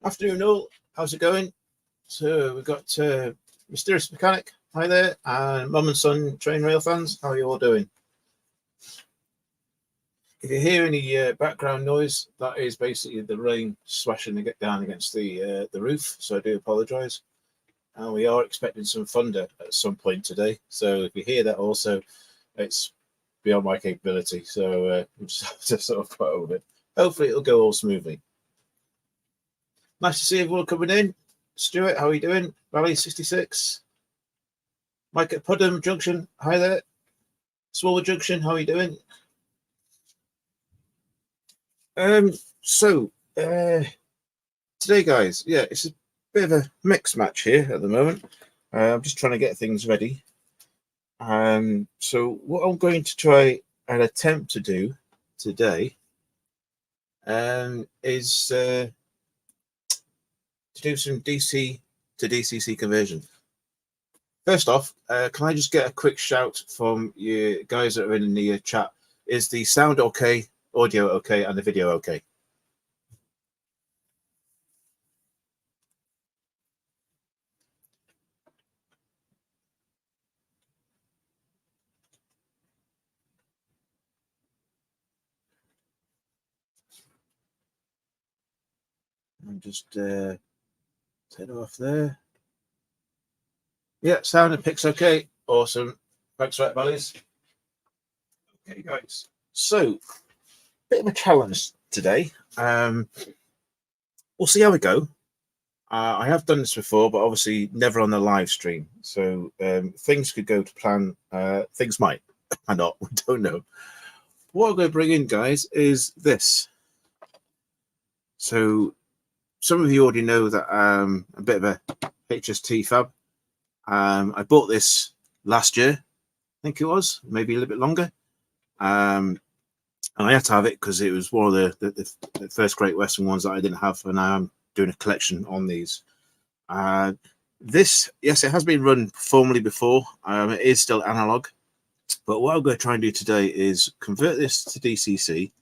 Afternoon all, how's it going? So we've got Mysterious Mechanic, hi there, and Mum and Son Train Rail fans, how are you all doing? If you hear any background noise, that is basically the rain swashing to get down against the roof, so I do apologise. And we are expecting some thunder at some point today, so if you hear that also, it's beyond my capability, so we'll just have to sort of put over it. Hopefully it'll go all smoothly. Nice to see everyone coming in. Stuart, how are you doing? Valley 66. Mike at Pudham Junction, hi there. Smaller Junction, how are you doing? Today, guys, yeah, it's a bit of a mixed match here at the moment. I'm just trying to get things ready. So what I'm going to try and attempt to do today is to do some DC to DCC conversion. First off, can I just get a quick shout from you guys that are in the chat? Is the sound okay, audio okay, and the video okay? And just turn it off there. Yeah, sound and pics okay. Awesome. Thanks for that, Valleys. Okay, guys. So, bit of a challenge today. We'll see how we go. I have done this before, but obviously never on the live stream. So things could go to plan. Things might, or not. We don't know. What I'm going to bring in, guys, is this. So some of you already know that I'm a bit of a HST fab. I bought this last year, I think it was, maybe a little bit longer. And I had to have it because it was one of the first Great Western ones that I didn't have, and now I'm doing a collection on these. This, yes, it has been run formally before. It is still analog, but what I'm going to try and do today is convert this to DCC,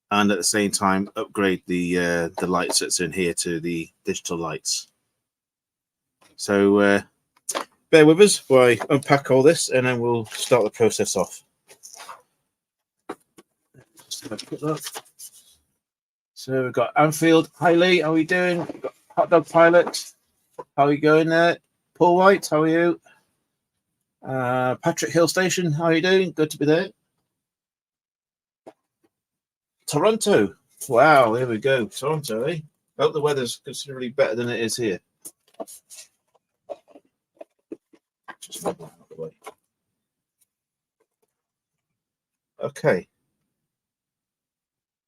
and at the same time upgrade the lights that's in here to the digital lights. So bear with us while I unpack all this, and then we'll start the process off. So we've got Anfield. Hi Lee, how are you doing? We've got Hot Dog Pilot. How are you going there? Paul White, how are you? Patrick Hill Station, how are you doing? Good to be there. Toronto. Wow, here we go. Toronto, eh? I hope the weather's considerably better than it is here. Just move that out of the way. Okay.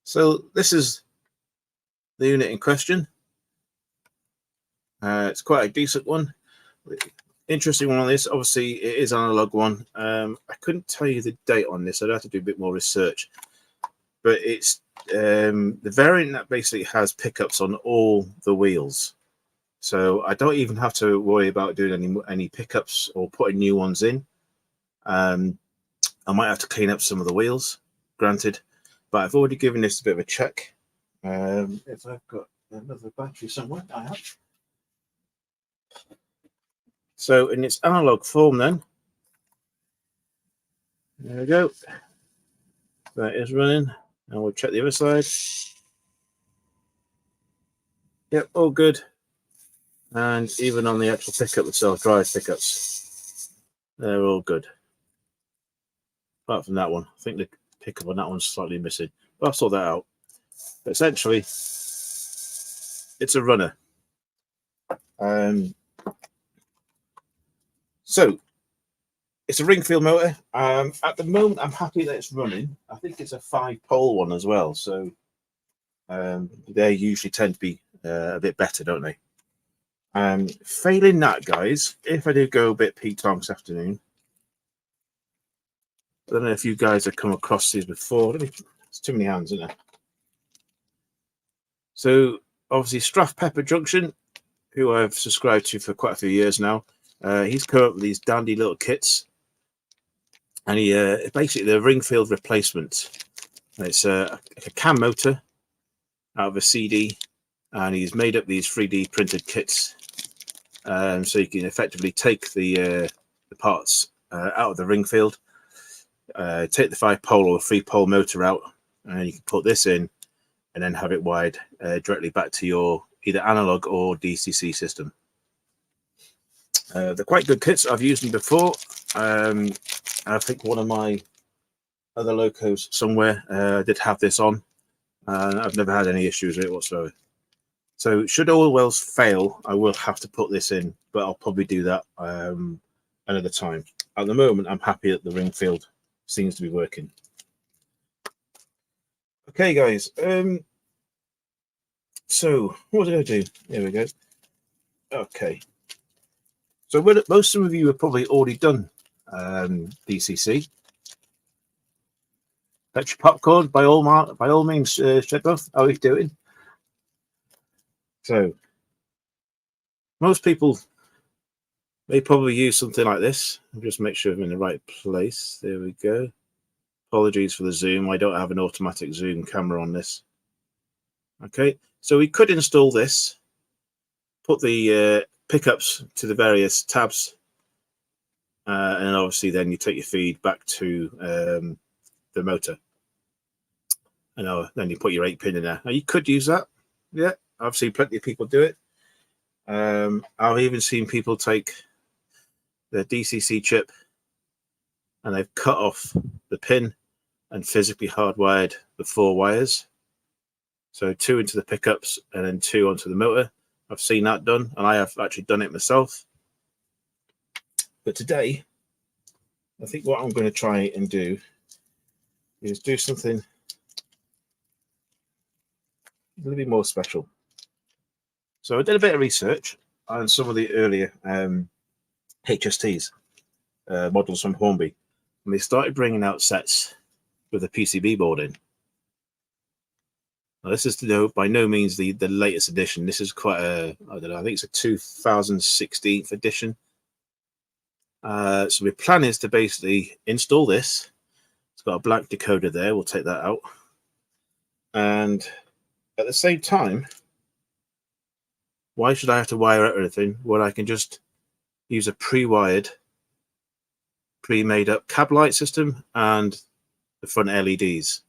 So this is the unit in question. It's quite a decent one. Interesting one on this. Obviously, it is an analog one. I couldn't tell you the date on this. I'd have to do a bit more research. But it's the variant that basically has pickups on all the wheels. So I don't even have to worry about doing any pickups or putting new ones in. I might have to clean up some of the wheels, granted. But I've already given this a bit of a check. If I've got another battery somewhere, I have. So in its analog form then, there we go. That is running. And we'll check the other side. Yep, all good. And even on the actual pickup, the self-drive pickups, they're all good. Apart from that one. I think the pickup on that one's slightly missing. But I'll sort that out. But essentially, it's a runner. So it's a Ringfield motor. At the moment, I'm happy that it's running. I think it's a 5-pole one as well. So they usually tend to be a bit better, don't they? Failing that, guys, if I do go a bit P-Tonk this afternoon, I don't know if you guys have come across these before. It's too many hands, isn't there? So obviously Strath Pepper Junction, who I've subscribed to for quite a few years now, he's come up with these dandy little kits, and he basically the Ringfield replacement. It's a cam motor out of a CD, and he's made up these 3D printed kits, so you can effectively take the parts out of the ring field, take the 5-pole or 3-pole motor out, and you can put this in and then have it wired directly back to your either analog or DCC system. They're quite good kits. I've used them before. I think one of my other locos somewhere did have this on, and I've never had any issues with it whatsoever. So should all wells fail, I will have to put this in, but I'll probably do that another time. At the moment, I'm happy that the ring field seems to be working. Okay, guys. So what was I going to do? There we go. Okay. So most of you have probably already done DCC. That's your popcorn by all means, Shedbuff. How are you doing? So most people may probably use something like this. I'll just make sure I'm in the right place. There we go. Apologies for the zoom. I don't have an automatic zoom camera on this. Okay, so we could install this, put the pickups to the various tabs, and obviously then you take your feed back to the motor, and then you put your 8-pin in there. Now you could use that. Yeah, I've seen plenty of people do it. I've even seen people take the DCC chip and they've cut off the pin and physically hardwired the 4 wires. So 2 into the pickups and then 2 onto the motor. I've seen that done, and I have actually done it myself. But today, I think what I'm going to try and do is do something a little bit more special. So I did a bit of research on some of the earlier HSTs, models from Hornby, and they started bringing out sets with a PCB board in. Now, this is by no means the latest edition. This is quite a, I don't know, I think it's a 2016 edition. So my plan is to basically install this. It's got a blank decoder there. We'll take that out. And at the same time, why should I have to wire out everything when I can just use a pre-wired, pre-made up cab light system and the front LEDs?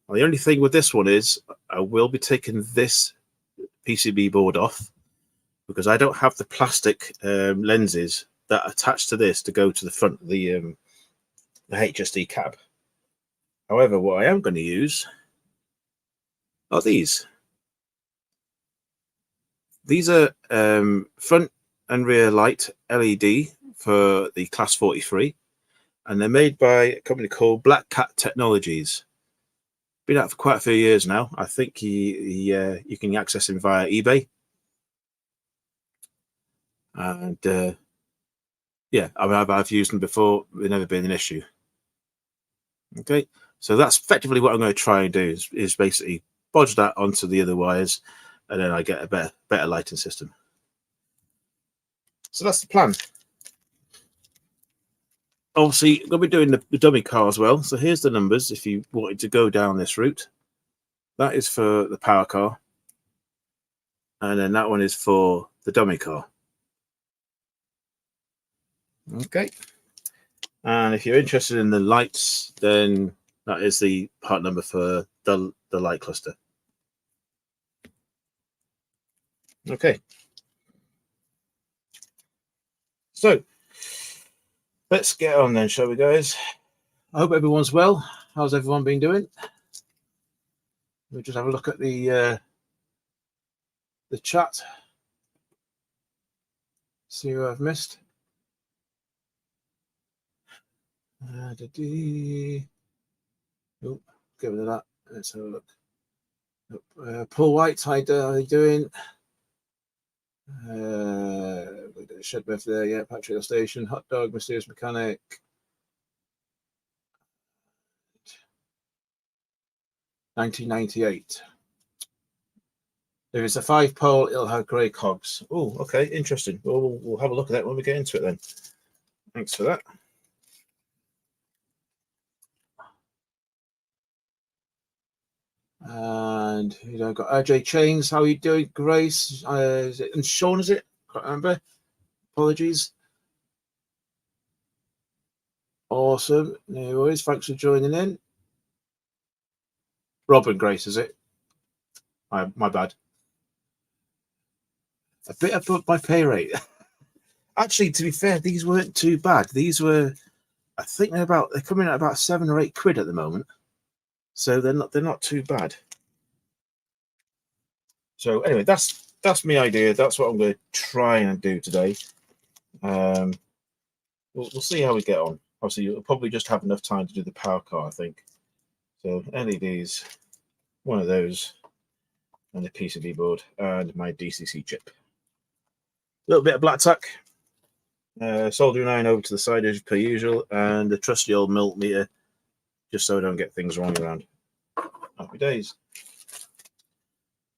Well, the only thing with this one is I will be taking this PCB board off because I don't have the plastic lenses that attach to this to go to the front of the HST cab. However, what I am going to use are these. These are front and rear light LED for the Class 43, and they're made by a company called Black Cat Technologies. Been out for quite a few years now. I think you can access him via eBay, and yeah, I've used them before. They've never been an issue. Okay, so that's effectively what I'm going to try and do is basically bodge that onto the other wires, and then I get a better lighting system. So that's the plan. Obviously, I'm going to be doing the dummy car as well. So here's the numbers if you wanted to go down this route. That is for the power car. And then that one is for the dummy car. Okay. And if you're interested in the lights, then that is the part number for the light cluster. Okay. So let's get on then, shall we, guys? I hope everyone's well. How's everyone been doing? We'll just have a look at the chat. See who I've missed. Oh, get rid of that. Let's have a look. Paul White, how you doing? Shedbuff there, yeah. Patrick Station, Hot Dog, Mysterious Mechanic. $19.98. If it's a 5-pole, it'll have grey cogs. Oh, okay, interesting. We'll have a look at that when we get into it then. Thanks for that. And you know, got RJ Chains. How are you doing, Grace? Is it, and Sean, is it? Can't remember. Apologies. Awesome. No worries. Thanks for joining in. Rob and Grace, is it? My bad. A bit above my pay rate. Actually, to be fair, these weren't too bad. These were, I think they're coming at about £7 or £8 at the moment. So they're not too bad. So anyway, that's my idea. That's what I'm going to try and do today. We'll see how we get on. Obviously, you'll probably just have enough time to do the power car, I think. So LEDs, one of those, and a PCB board, and my DCC chip. A little bit of black tack, soldering iron over to the side as per usual, and the trusty old multimeter, just so I don't get things wrong around. Happy days.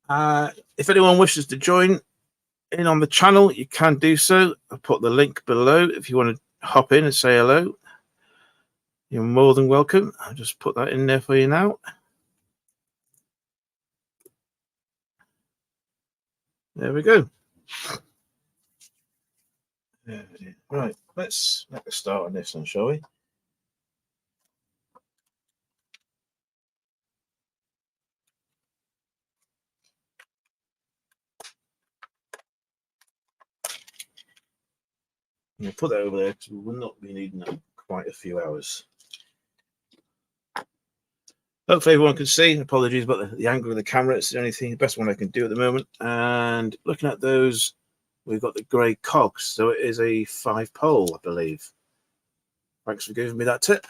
If anyone wishes to join in on the channel, you can do so. I'll put the link below if you want to hop in and say hello. You're more than welcome. I'll just put that in there for you now. There we go. Right, let's make a start on this one, shall we? I'll put that over there because we will not be needing that quite a few hours. Hopefully everyone can see. Apologies about the angle of the camera. It's the only thing, the best one I can do at the moment. And looking at those, we've got the grey cogs. So it is a 5-pole, I believe. Thanks for giving me that tip.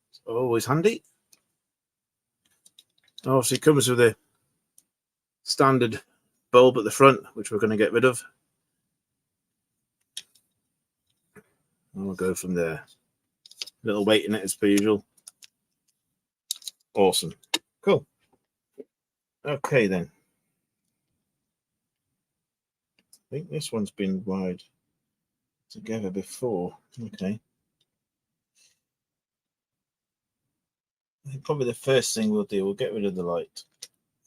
It's always handy. Obviously it comes with a standard bulb at the front, which we're going to get rid of. And we'll go from there. Little weight in it as per usual. Awesome. Cool. Okay then. I think this one's been wired together before. Okay. I think probably the first thing we'll do, we'll get rid of the light,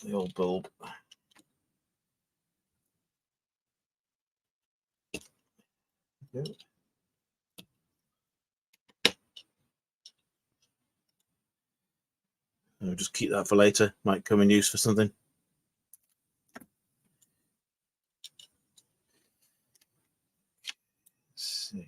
the old bulb. Yeah. I'll just keep that for later. Might come in use for something. Let's see.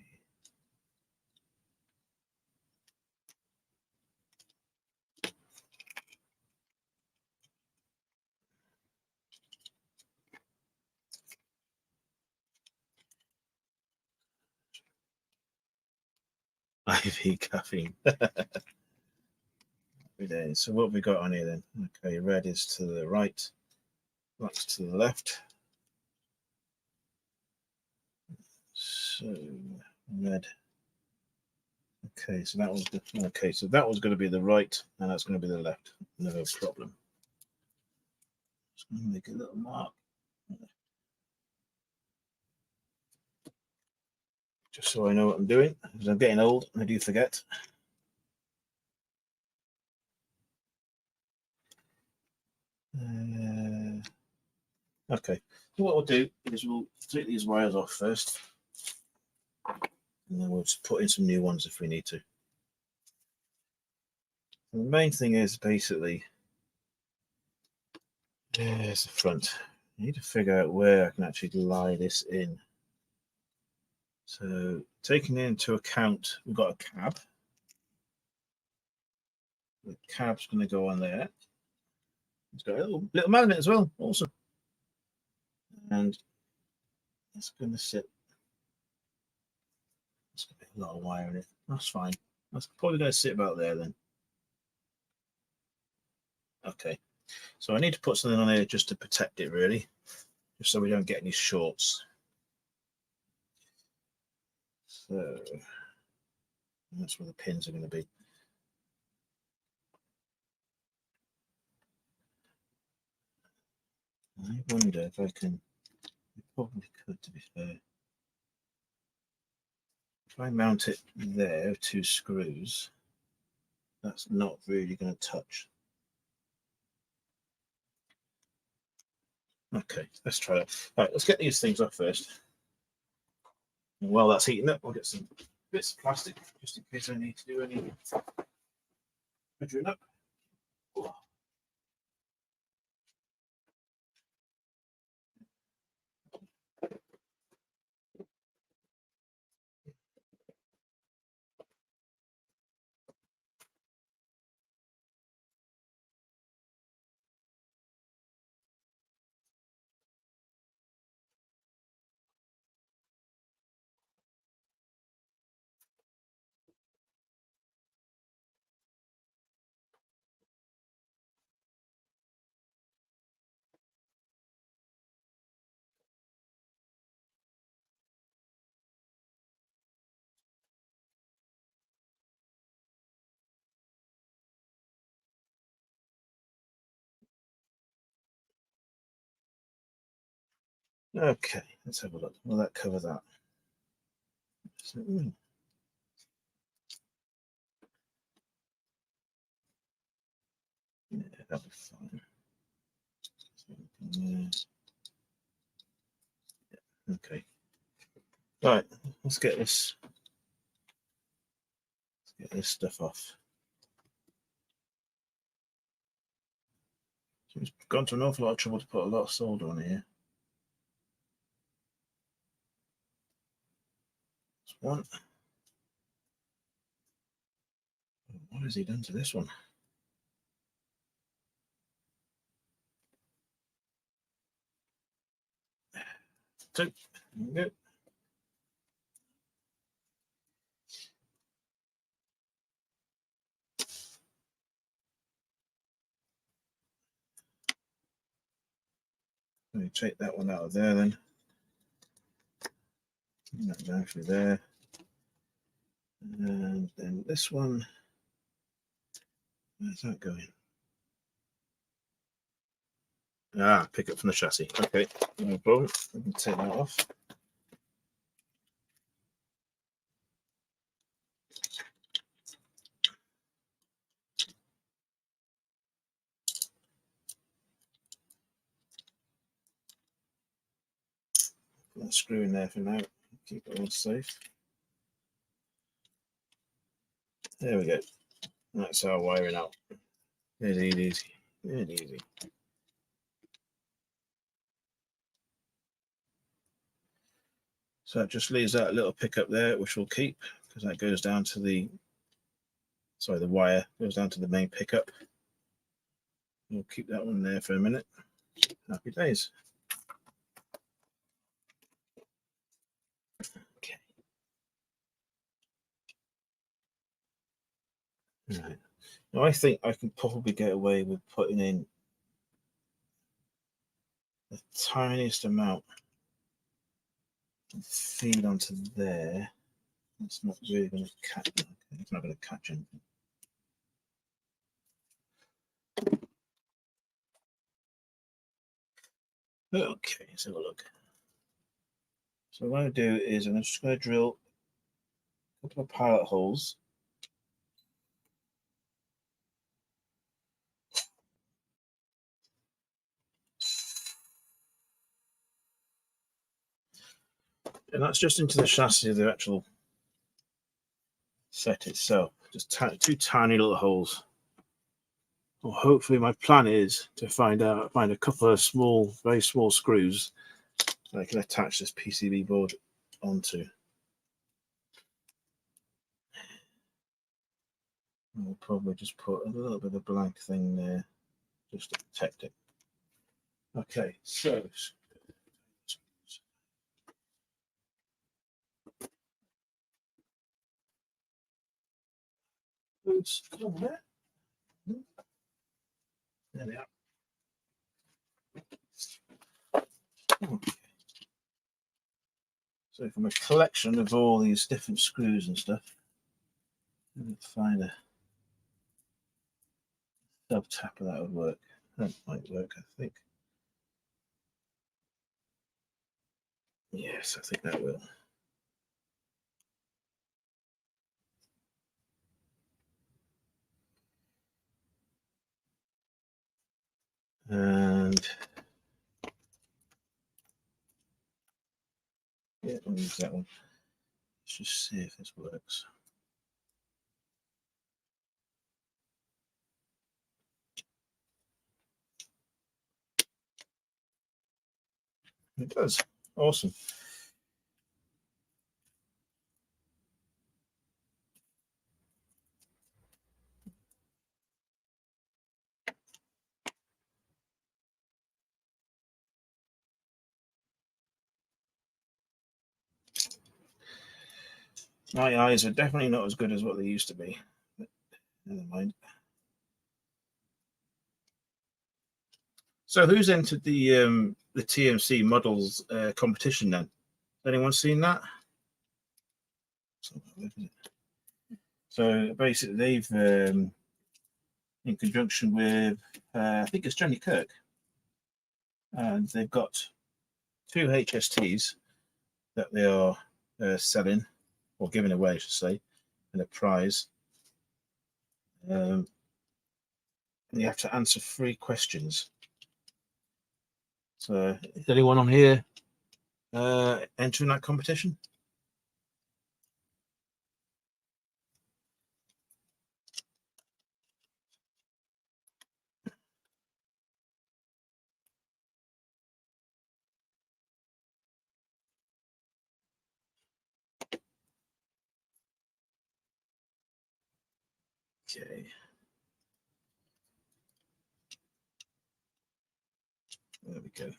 IV caffeine. So what have we got on here then? Okay, red is to the right, black's to the left. So red. Okay, so that was going to be the right, and that's going to be the left. No problem. Just going to make a little mark, just so I know what I'm doing, because I'm getting old and I do forget. Okay, so what we'll do is we'll take these wires off first, and then we'll just put in some new ones if we need to. And the main thing is basically, there's the front. I need to figure out where I can actually lie this in. So taking into account, we've got a cab. The cab's going to go on there. It's got a little magnet as well. Awesome. And it's going to sit. It's going to be a lot of wire in it. That's fine. That's probably going to sit about there then. Okay. So I need to put something on here just to protect it, really, just so we don't get any shorts. So that's where the pins are going to be. I wonder if I can. I probably could, to be fair. If I mount it there, 2 screws, that's not really going to touch. Okay, let's try that. Right, let's get these things off first. And while that's heating up, I'll get some bits of plastic just in case I need to do any measuring up. Okay, let's have a look. Will that cover that? So, yeah, that'll be fine. Okay. Right, let's get this stuff off. So it's gone to an awful lot of trouble to put a lot of solder on here. That's one. What has he done to this one? Two. There we go. Let me take that one out of there then. That's actually there. And then this one. Where's that going? Ah, pick up from the chassis. Okay, no problem. We can take that off. Put that screw in there for now. Keep it all safe. There we go. That's our wiring out. Easy, easy, easy. So that just leaves that little pickup there, which we'll keep because that goes down to the wire goes down to the main pickup. We'll keep that one there for a minute. Happy days. Okay. Right. Now I think I can probably get away with putting in the tiniest amount of feed onto there. It's not really going to catch. It's not going to catch anything. Okay, let's have a look. So what I'm going to do is I'm just going to drill a couple of pilot holes. And that's just into the chassis of the actual set itself. Just two tiny little holes. Well, hopefully my plan is to find a couple of very small screws that I can attach this PCB board onto. We'll probably just put a little bit of blank thing there just to protect it. Okay, so there. There they are. Okay. So from a collection of all these different screws and stuff, let's find a sub tapper that would work. That might work, I think. Yes, I think that will. And Yeah, I'll use that one. Let's just see if this works. It does. Awesome. My eyes are definitely not as good as what they used to be. But never mind. So, who's entered the TMC models competition then? Has anyone seen that? So basically, they've in conjunction with I think it's Johnny Kirk, and they've got 2 HSTs that they are selling or giving away, I should say, in a prize. And you have to answer 3 questions. So, is anyone on here entering that competition? Okay. There we go.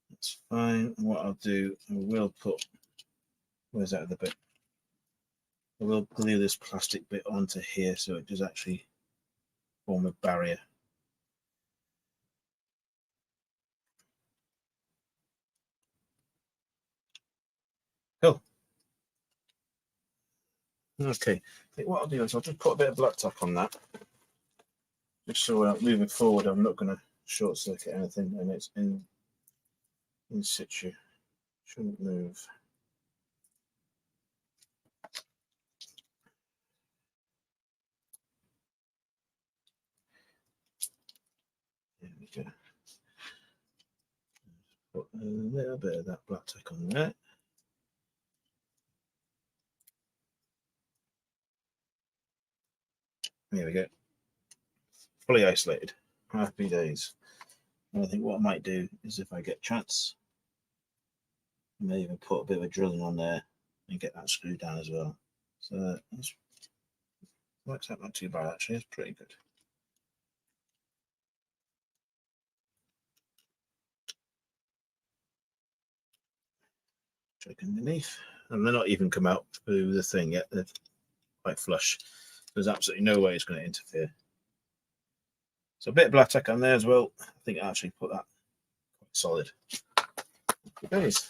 That's fine. And what I'll do, I will put, where's that other bit? I will glue this plastic bit onto here so it does actually form a barrier. Cool. Okay. I think what I'll do is I'll just put a bit of black tack on that. Just so moving forward, I'm not going to short circuit anything, and it's in situ. Shouldn't move. There we go. Put a little bit of that black tack on there. There we go. Fully isolated. Happy days. And I think what I might do is, if I get a chance, I may even put a bit of a drilling on there and get that screwed down as well. So that works out not too bad, actually. It's pretty good. Check underneath. And they're not even come out through the thing yet. They're quite flush. There's absolutely no way it's going to interfere. So a bit of black tack on there as well. I think I actually put that quite solid. Nice.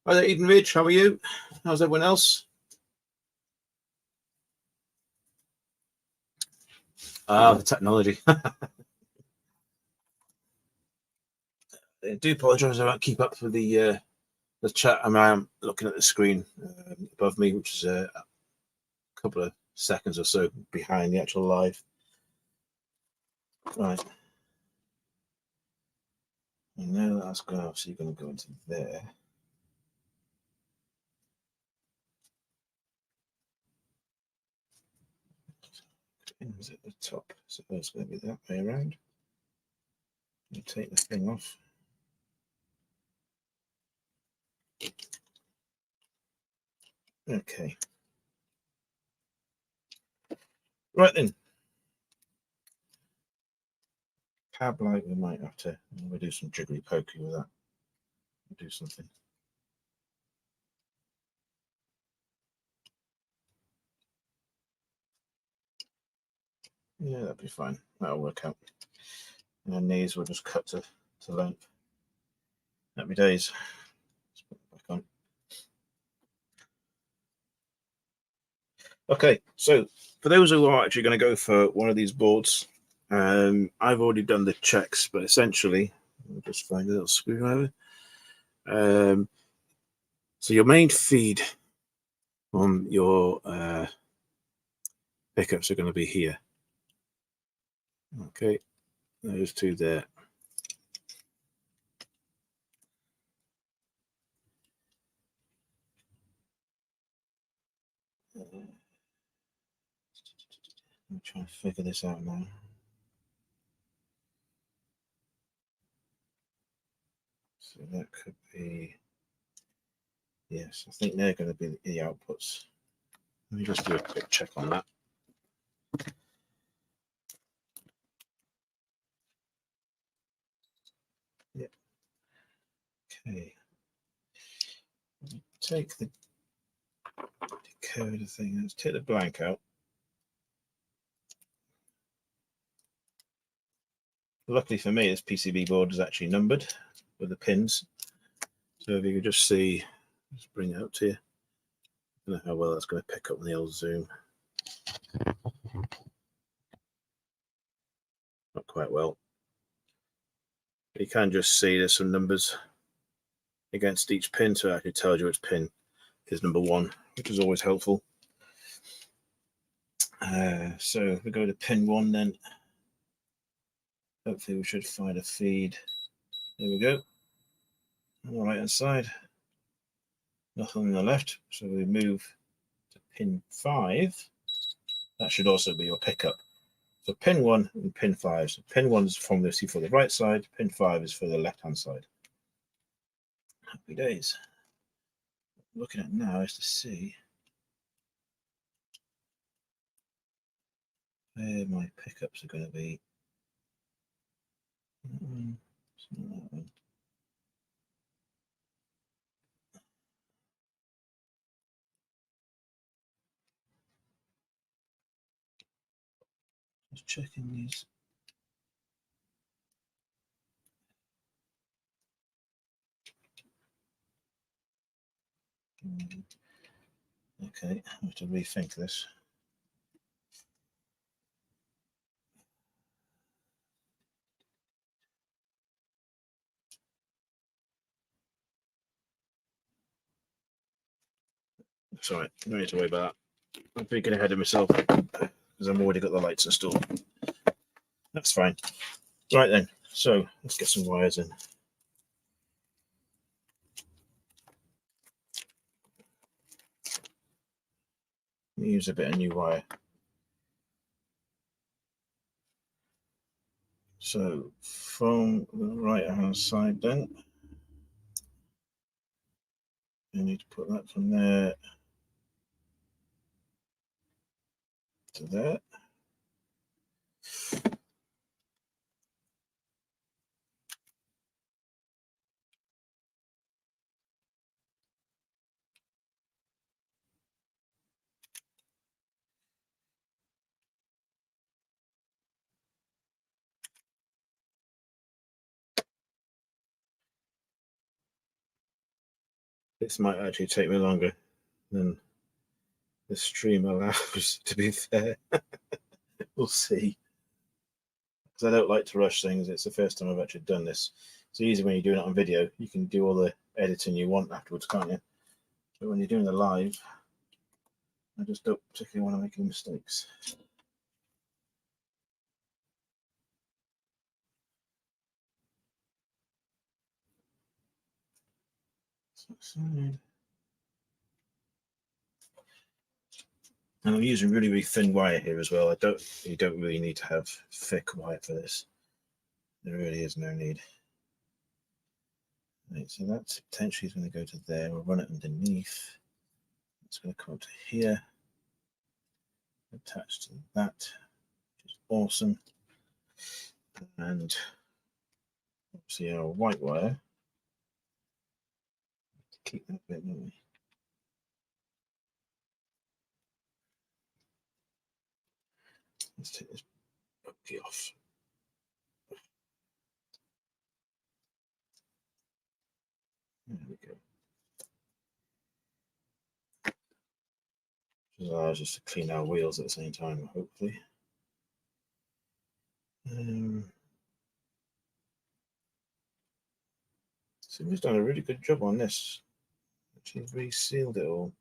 Hi there, Eden Ridge. How are you? How's everyone else? The technology. I do apologise I won't keep up with the chat. I'm looking at the screen above me, which is a couple of seconds or so behind the actual live. Right. And now that's obviously going to go into there. Pins at the top, so it's going to be that way around. You take the thing off. Okay. Right then. Cab light, we might have to we'll do some jiggery pokey with that. We'll do something. Yeah, that'd be fine. That'll work out. And then these will just cut to length. Happy days. Let's put it back on. Okay, so for those who are actually going to go for one of these boards, I've already done the checks, but essentially, I'll just find a little screwdriver. So your main feed on your pickups are going to be here. Okay, those two there. I'm trying to figure this out now. So that could be, yes, I think they're going to be the outputs. Let me just do a quick check on that. Yeah. Okay. Take the decoder thing. Let's take the blank out. Luckily for me, this PCB board is actually numbered with the pins. So if you could just see, let's bring it up to you. I don't know how well that's going to pick up on the old zoom. Not quite well. You can just see there's some numbers against each pin, so it actually tells you which pin is number 1, which is always helpful. So if we go to pin 1, then hopefully we should find a feed. There we go. On the right hand side, nothing on the left. So we move to pin 5. That should also be your pickup. So pin 1 and pin 5. So pin 1 is from this for the right side, pin 5 is for the left hand side. Happy days. What I'm looking at now is to see where my pickups are going to be. It's not that one. Just checking these. Okay, I have to rethink this. Sorry, no need to worry about that. I'm thinking ahead of myself because I've already got the lights installed. That's fine. Right then, so let's get some wires in. Use a bit of new wire. So from the right hand side then, you need to put that from there to there. This might actually take me longer than the stream allows, to be fair. We'll see. Because I don't like to rush things. It's the first time I've actually done this. It's easy when you're doing it on video. You can do all the editing you want afterwards, can't you? But when you're doing the live, I just don't particularly want to make any mistakes. And I'm using really, really thin wire here as well. You don't really need to have thick wire for this. There really is no need. Right, so that potentially is going to go to there. We'll run it underneath. It's going to come up to here, attached to that, which is awesome. And obviously our white wire. Keep that bit, don't we? Let's take this buggy off. There we go. Which allows us to clean our wheels at the same time, hopefully. So we've done a really good job on this. Actually resealed it all.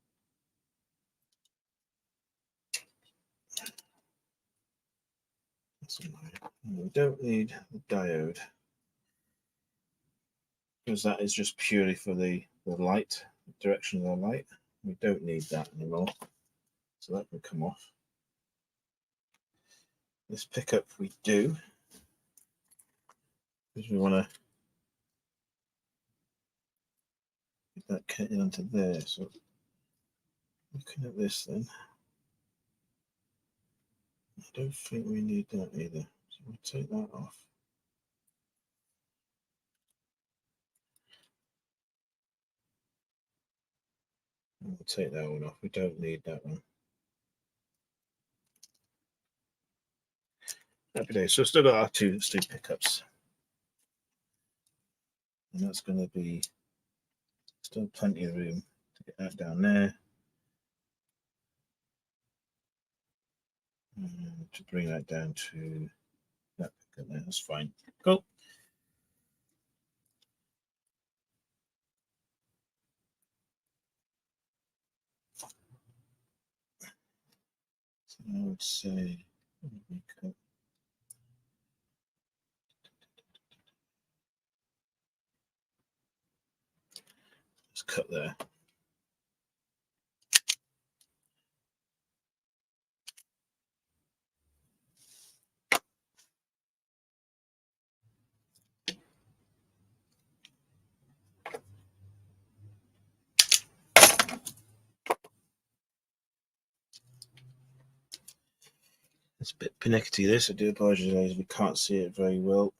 We don't need the diode because that is just purely for the light, direction of the light. We don't need that anymore, so that can come off. This pickup we do, because we want to get that cutting onto there. So looking at this then, I don't think we need that either. So we'll take that off. We'll take that one off. We don't need that one. Happy days. So still got our two pickups. And that's going to be still plenty of room to get that down there. And to bring that down to that pickup there. That's fine. Cool. So I would say let's cut there. It's a bit panicky this. I do apologise. We can't see it very well.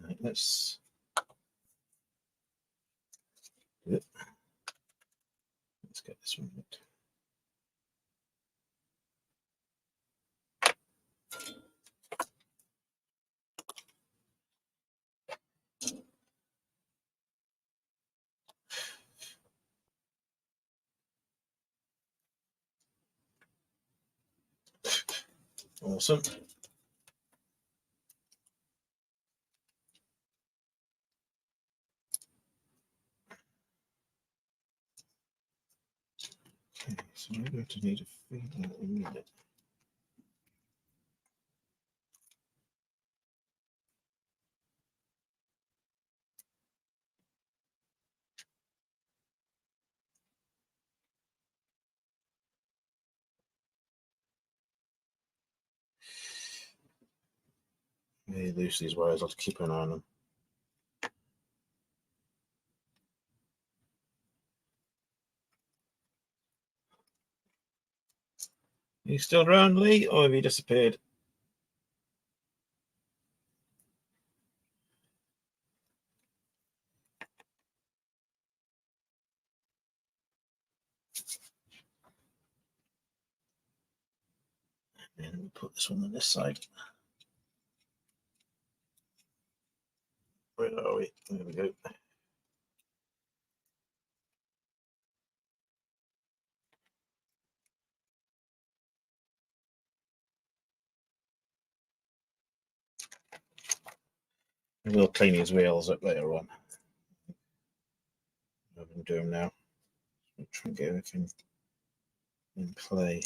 Right, let's do it. Let's get this one out. Awesome. Okay, so we're going to need to feed that in a minute. May lose these wires. I'll have to keep an eye on them. Are you still around, Lee, or have you disappeared? And we'll put this one on this side. Where are we? There we go. We'll clean these wheels up later on. I'm going to do them now. I'll try and get everything in play.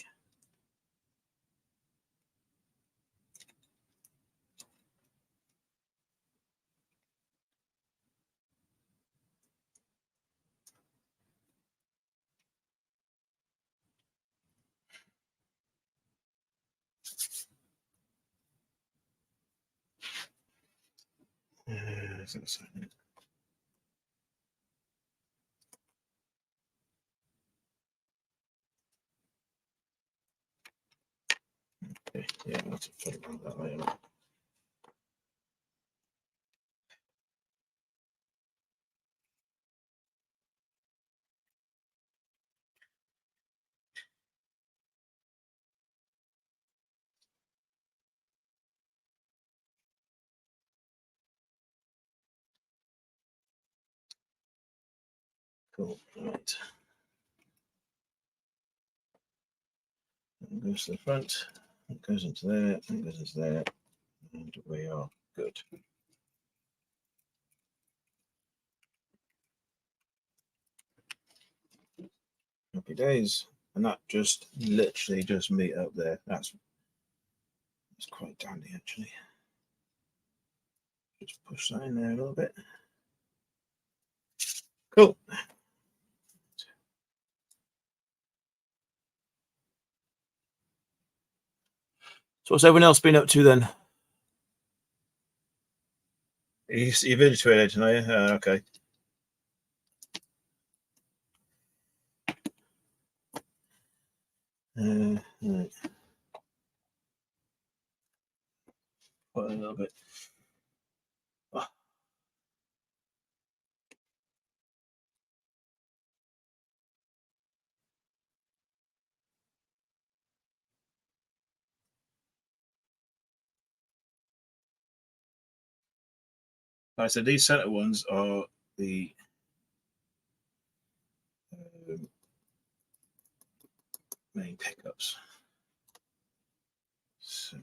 Okay, yeah, I'll have to think about that later. Cool, right. That goes to the front, that goes into there, that goes into there. And we are good. Happy days. And that just literally just meet up there. That's quite dandy actually. Just push that in there a little bit. Cool. So what's everyone else been up to then? You've been to it tonight, okay. Right. Quite a little bit. Oh. Like I said, these center ones are the main pickups. So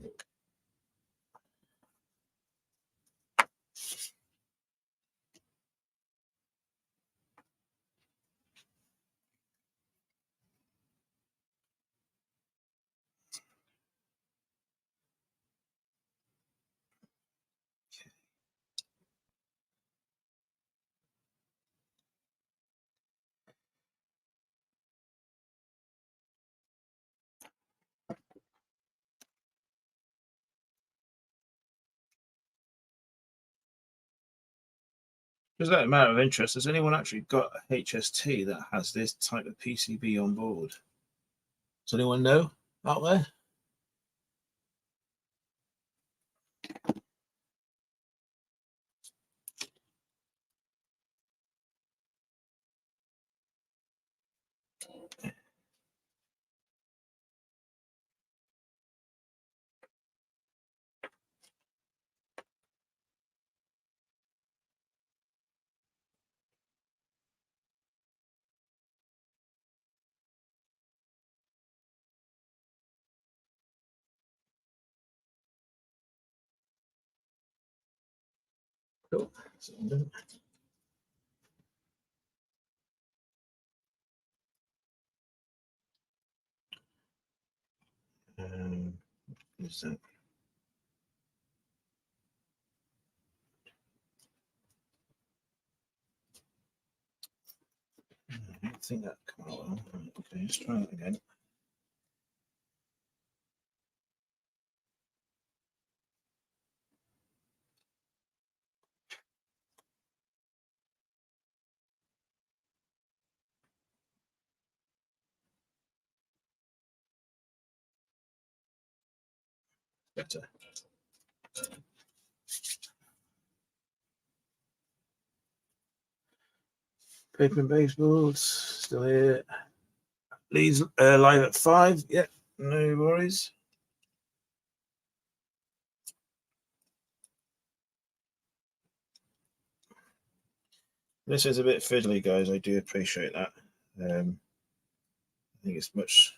just that matter of interest, has anyone actually got a HST that has this type of PCB on board? Does anyone know out there? Cool. Is that? I don't think that come out well. Okay, let's try that again. Better. Paper and baseboards still here. Leeds live at 5. Yep, no worries. This is a bit fiddly, guys. I do appreciate that. I think it's much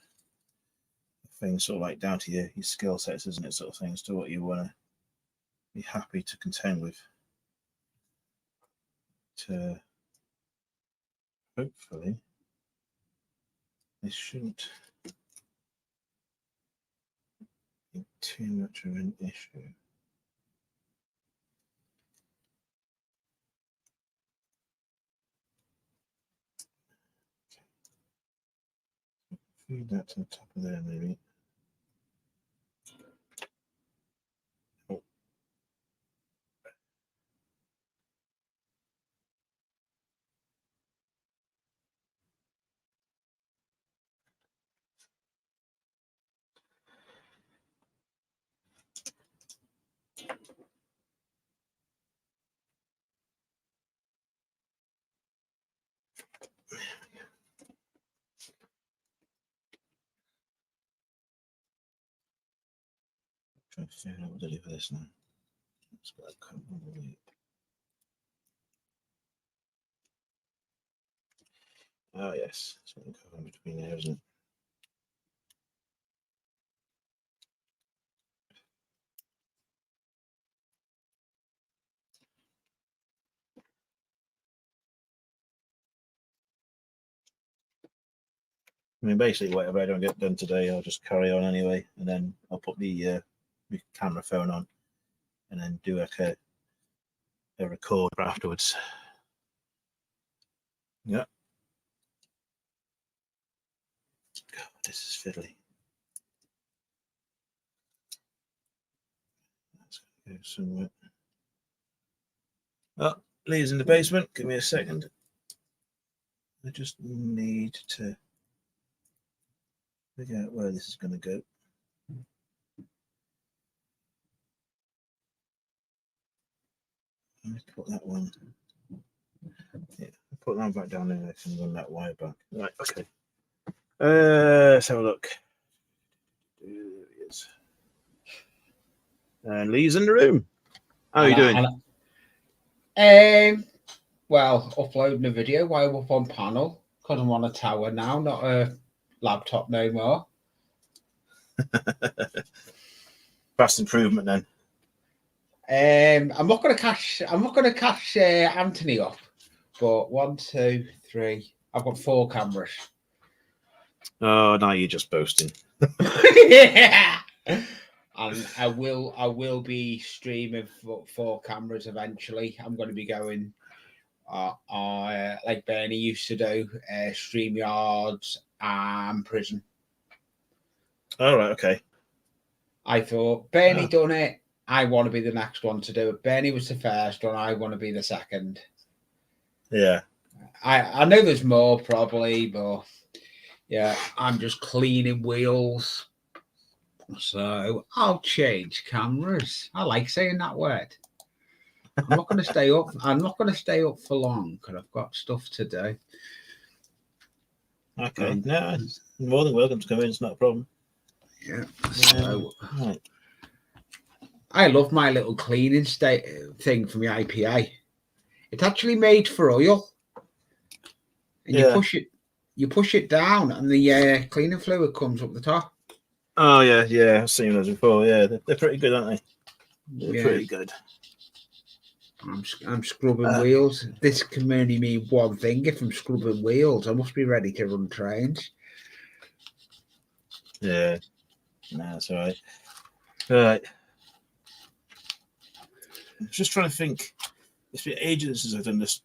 things sort of like down to your skill sets, isn't it? Sort of things to what you want to be happy to contend with. To hopefully this shouldn't be too much of an issue. Feed that to the top of there, maybe. Oh. Trying to figure out what to do for this now. It's got to come all the way. Oh yes, it's something coming between there, isn't it? mean, basically, whatever I don't get done today, I'll just carry on anyway, and then I'll put my camera phone on, and then do like a record afterwards. Yeah. God, this is fiddly. Let's go somewhere. Oh, Lee's in the basement. Give me a second. I just need to figure out where this is going to go. Let's put that one. Yeah, put that back down there. I can run that wire back. Right, okay. Let's have a look. There he is. And Lee's in the room. How are you doing? Well, uploading a video while I'm up on panel because I'm on a tower now, not a laptop no more. Fast improvement then. I'm not going to catch Anthony up, but 1, 2, 3. I've got 4 cameras. Oh, now you're just boasting. Yeah. And I will be streaming 4 cameras eventually. I'm going to be going like Bernie used to do, StreamYards and Prison. All right, okay. I thought Bernie done it. I want to be the next one to do it. Bernie was the first one. I want to be the second. Yeah. I know there's more probably, but yeah, I'm just cleaning wheels. So I'll change cameras. I like saying that word. I'm not going to stay up. I'm not going to stay up for long because I've got stuff to do. Okay. No, more than welcome to come in. It's not a problem. Yeah. So right. I love my little cleaning thing from the IPA. It's actually made for oil. And you push it down, and the cleaning fluid comes up the top. Oh yeah, I've seen those before. Yeah, they're pretty good, aren't they? They're pretty good. I'm scrubbing wheels. This can only mean one thing. If I'm scrubbing wheels, I must be ready to run trains. Yeah, no, that's all right. All right. I'm just trying to think. It's been ages since I've done this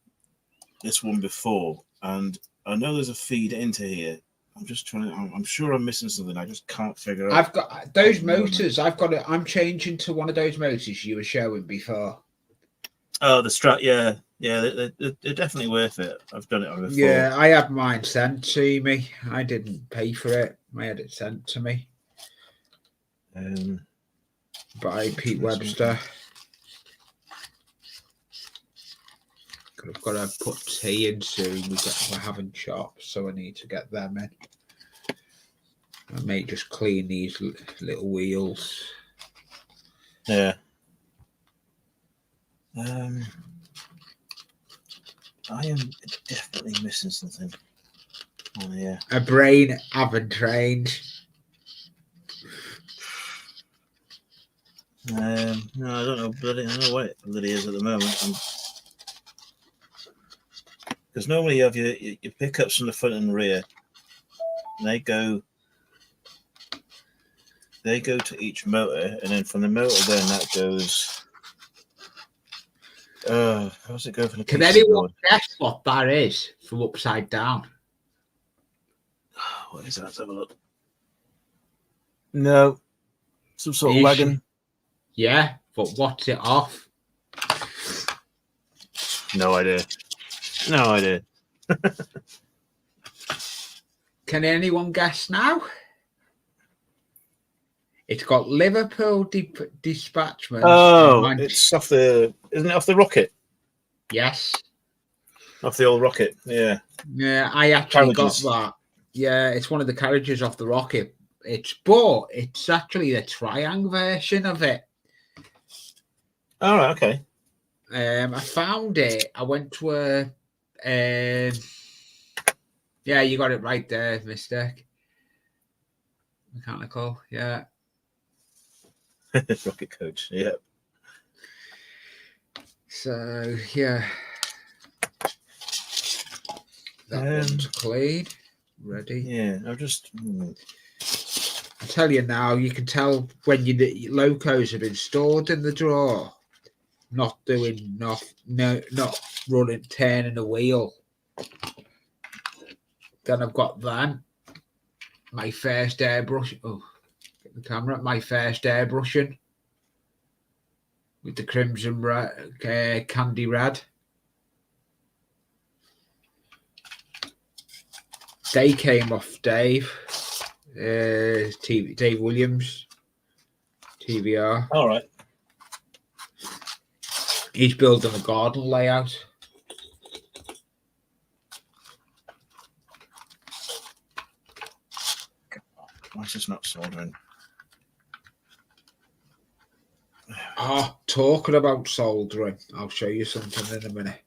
one before, and I know there's a feed into here. I'm just trying to. I'm sure I'm missing something. I just can't figure out. I've got those motors. I'm changing to one of those motors you were showing before. Oh, the Strat. Yeah, they're definitely worth it. I've done it before. Yeah, I had mine sent to me. I didn't pay for it. I had it sent to me. By Pete Webster. I've got to put tea in soon. We're having chops, so I need to get them in. I may just clean these little wheels. Yeah. I am definitely missing something on here. A brain haven't trained. No, I don't know. I don't know what it bloody is at the moment. Because normally you have your pickups from the front and rear, and they go to each motor, and then from the motor then that goes. How's it go for the? Can anyone guess what that is from upside down? What is that? Let's have a look. No, some sort of wagon. Yeah, but what's it off? No idea. No idea. Can anyone guess now? It's got Liverpool dispatchment. Oh, it's off the. Isn't it off the rocket? Yes. Off the old rocket. Yeah. Yeah, I actually got that. Yeah, it's one of the carriages off the rocket. It's actually the Triang version of it. All right. Okay. I found it. I went to a. Yeah, you got it right there, mistake. Mechanical, yeah. Rocket coach, yeah. So yeah, that one's clean. Ready? Yeah, I'm just. I tell you now, you can tell when your locos have been stored in the drawer, not doing not running, turning a wheel. Then I've got them. My first airbrush. Oh, get the camera. My first airbrushing with the crimson candy red. They came off Dave. Dave Williams. TVR. All right. He's building a garden layout. Why is this not soldering? Oh, talking about soldering, I'll show you something in a minute.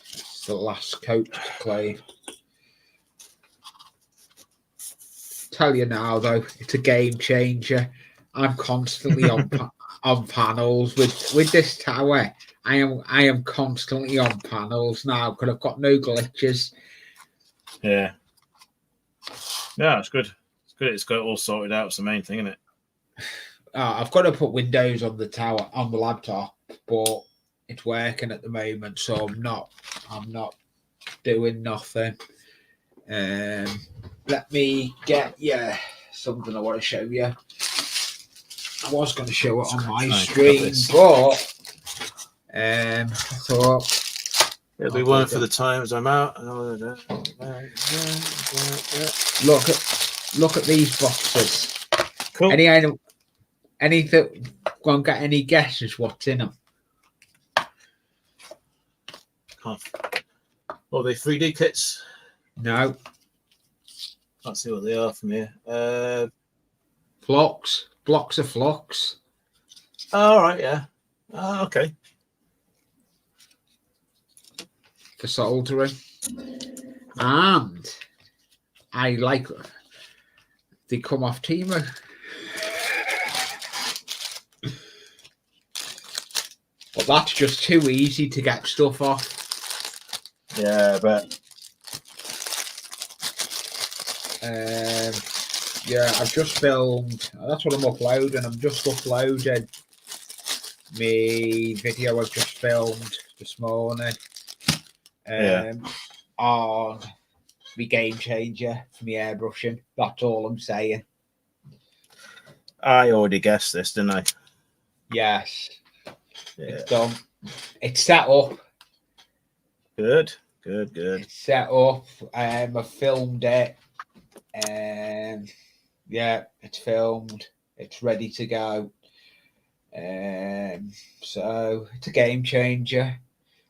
It's the last coat to claim. Tell you now, though, it's a game changer. I'm constantly on panels with this tower. I am constantly on panels now because I've got no glitches. Yeah. Yeah, it's good. It's good. It's got it all sorted out. It's the main thing, isn't it? I've got to put Windows on the tower on the laptop, but it's working at the moment, so I'm not doing nothing. Let me get something I want to show you. I was going to show it on my screen, but I thought it'll be one for the times I'm out. Look at these boxes. Cool. Anything? Go and get any guesses what's in them? Oh, they 3D kits? No. Can't see what they are from here. Blocks of flux. All right, yeah. Okay. For soldering. And I like they come off Timo. But that's just too easy to get stuff off. Yeah, but I've just filmed. That's what I'm uploading. I'm just uploading my video I've just filmed this morning. On the game changer for my airbrushing. That's all I'm saying. I already guessed this, didn't I? Yes. Yeah. It's done. It's set up. Good. It's set up. I filmed it. It's filmed. It's ready to go. So it's a game changer.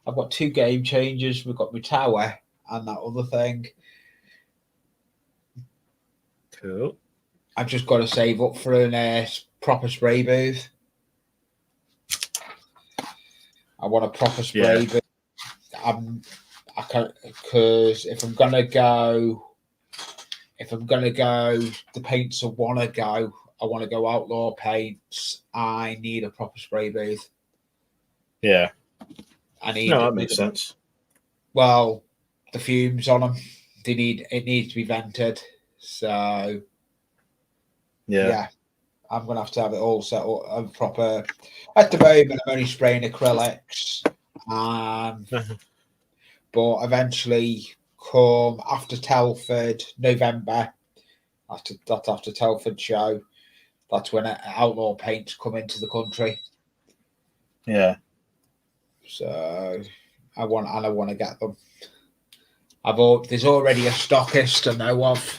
I've got two game changers. We've got my tower and that other thing. Cool. I've just got to save up for a proper spray booth. I want a proper spray booth. I can't, because if I'm gonna go, the paints I want to go outlaw paints. I need a proper spray booth. Yeah. That makes sense. Well, the fumes on them, it needs to be vented. So yeah, I'm gonna have to have it all set up proper. At the moment, I'm only spraying acrylics, but eventually, come after Telford, November, after Telford show, that's when outlaw paints come into the country. Yeah. So I want to get them. There's already a stockist I know of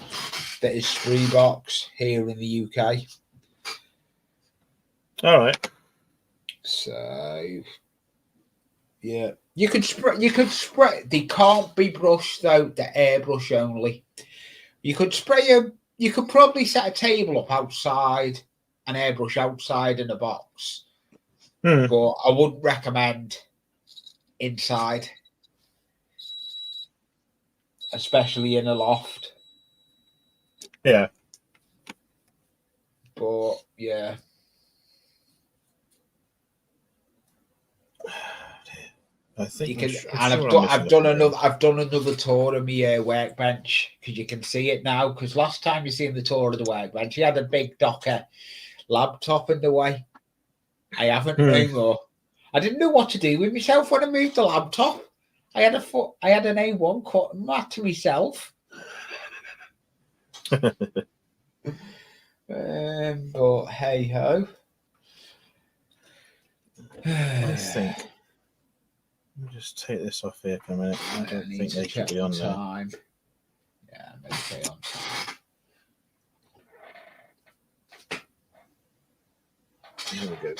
that is Spreebox here in the UK. All right. So yeah, you could spray. They can't be brushed though. The airbrush only. You could spray them. You could probably set a table up outside, an airbrush outside in a box. But I wouldn't recommend inside, especially in a loft. Yeah. But yeah. I think You can, I'm and sure I'm missing I've done another tour of my workbench because you can see it now. Because last time you seen the tour of the workbench, you had a big Docker laptop in the way. I haven't anymore. I didn't know what to do with myself when I moved the laptop. I had an A1 cut and that to myself. But hey ho. I think. Let me just take this off here for a minute. I don't think they should be on there. Time. Yeah, I'm okay on time. Here we go.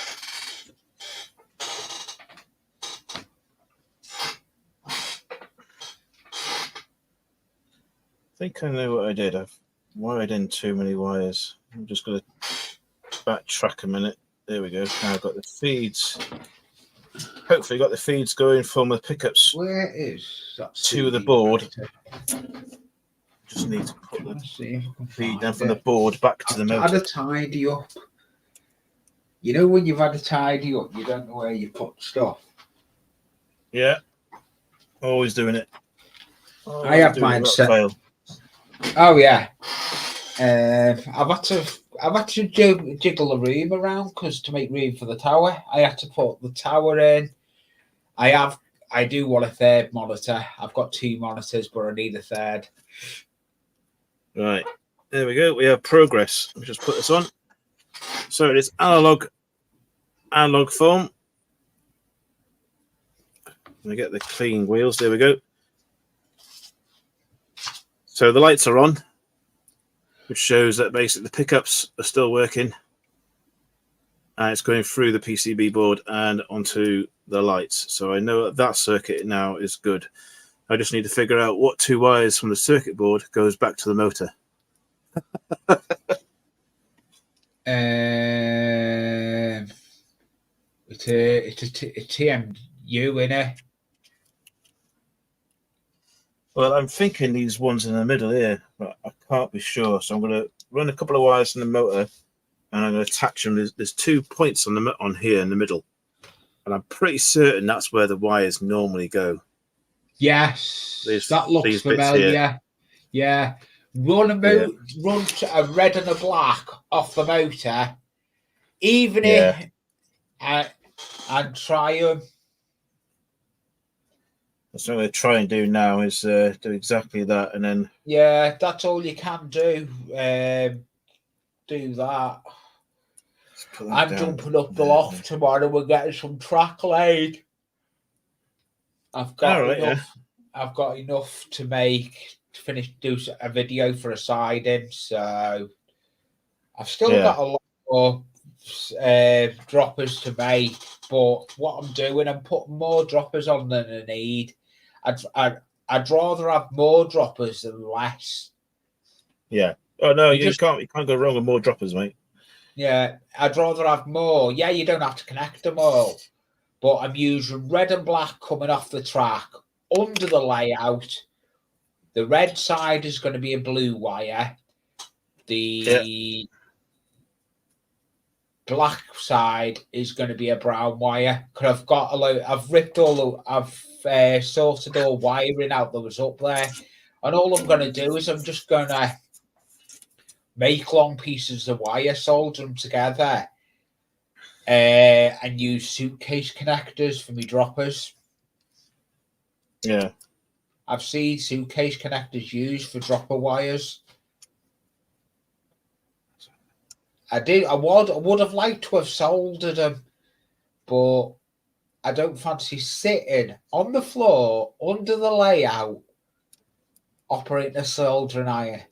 I think I know what I did. I've wired in too many wires. I'm just going to backtrack a minute. There we go. Now I've got the feeds. Hopefully got the feeds going from the pickups. Where is that to the board? Just need to put the feed down from the board back to the motor. I've had a tidy up. You know when you've had a tidy up, you don't know where you put stuff. Yeah, always doing it. I have mine set. Oh yeah, I've had to jiggle the room around because to make room for the tower, I had to put the tower in. I do want a third monitor. I've got 2 monitors, but I need a third. Right, there we go. We have progress. Let me just put this on. So it is analog form. Let me get the clean wheels. There we go. So the lights are on, which shows that basically the pickups are still working. And it's going through the PCB board and onto the lights. So I know that circuit now is good. I just need to figure out what 2 wires from the circuit board goes back to the motor. It's a TMU, innit? Well, I'm thinking these ones in the middle here, but I can't be sure. So I'm going to run a couple of wires in the motor, and I'm going to attach them. There's 2 points on here in the middle, and I'm pretty certain that's where the wires normally go. Yes, that looks familiar. Yeah, run a red and a black off the motor, even if and try them. That's what I'm going to try and do now is do exactly that, and then that's all you can do. Do that. I'm jumping up the loft tomorrow. We're getting some track laid. I've got enough. I've got enough to do a video for a siding. So I've still got a lot more droppers to make. But what I'm doing, I'm putting more droppers on than I need. I'd rather have more droppers than less. Yeah. Oh no, you can't go wrong with more droppers, mate. Yeah, I'd rather have more. Yeah, you don't have to connect them all. But I'm using red and black coming off the track under the layout. The red side is going to be a blue wire. The black side is going to be a brown wire. Because I've got I've sorted all wiring out that was up there. And all I'm going to do is I'm just going to make long pieces of wire, solder them together, and use suitcase connectors for my droppers. Yeah. I've seen suitcase connectors used for dropper wires. I would have liked to have soldered them, but I don't fancy sitting on the floor under the layout operating a soldering iron.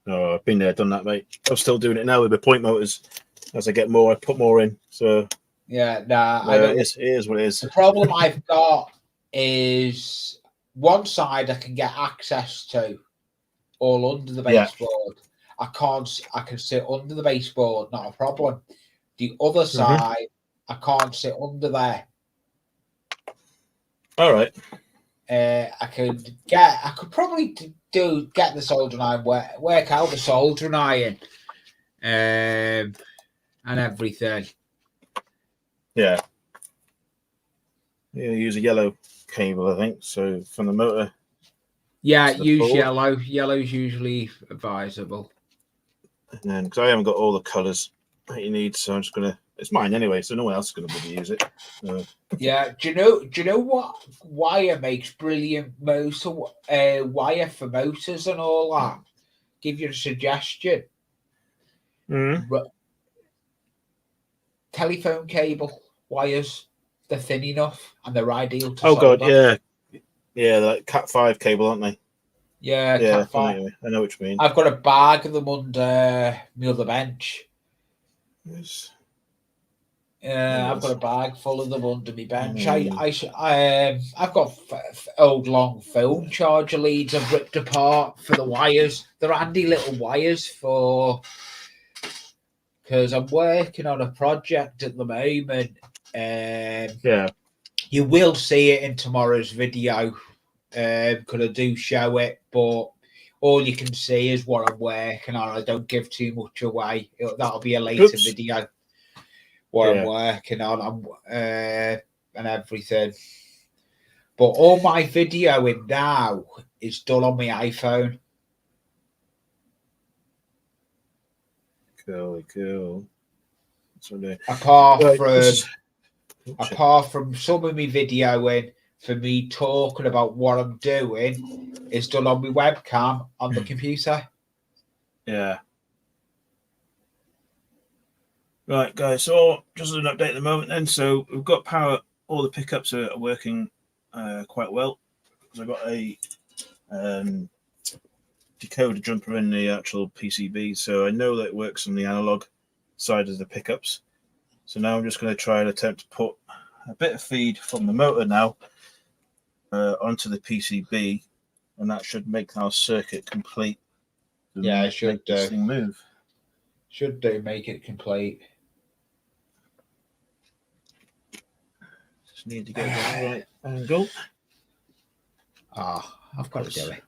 Oh, I've been there, done that, mate. I'm still doing it now with the point motors. As I get more, I put more in. So yeah, I don't. It is what it is. The problem I've got is one side I can get access to, all under the baseboard. I can sit under the baseboard, not a problem. The other side, I can't sit under there. All right. I could probably get the soldering iron, work out the soldering iron, and everything. Yeah. Yeah, use a yellow cable, I think. So from the motor. Yeah, to the use board. yellow. Yellow's usually advisable. And then, because I haven't got all the colours that you need, so I'm just gonna. It's mine anyway, so no one else is gonna really use it. So. Yeah, do you know what wire makes brilliant motor wire for motors and all that? Give you a suggestion. Telephone cable wires, they're thin enough and they're ideal to Oh solder. god, yeah, like Cat5 cable, aren't they? Yeah, Yeah, Cat5. I know what you mean. I've got a bag of them under my other bench. Yes. I've got a bag full of them under my bench. I've got old long phone charger leads I've ripped apart for the wires. They're handy little wires for because I'm working on a project at the moment. Yeah. You will see it in tomorrow's video because I do show it, but all you can see is what I'm working on. I don't give too much away. That'll be a later video. What I'm working on, and everything. But all my videoing now is done on my iPhone. Cool. Apart from some of my videoing, for me talking about what I'm doing, is done on my webcam on the computer. Yeah. Right, guys. So just an update at the moment then. So we've got power. All the pickups are working quite well. I've got a decoder jumper in the actual PCB, so I know that it works on the analog side of the pickups. So now I'm just going to try and attempt to put a bit of feed from the motor now onto the PCB, and that should make our circuit complete. Yeah, it should make this thing move. Should do, make it complete. Just need to get the right angle. Oh, I've got to do it.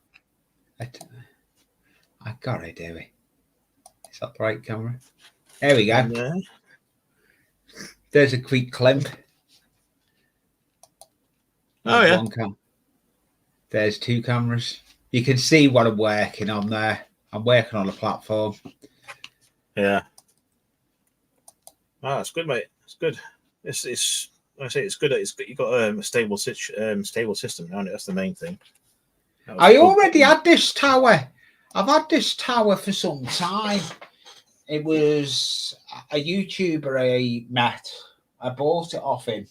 I've got to do it. Is that the right camera? There we go. Yeah. There's a quick clamp. Oh, yeah. There's two cameras. You can see what I'm working on there. I'm working on a platform. Yeah. Oh, that's good, mate. It's good. It's I say it's good. You've got a stable system around it. That's the main thing. I already had this tower. I've had this tower for some time. It was a YouTuber I met. I bought it off him.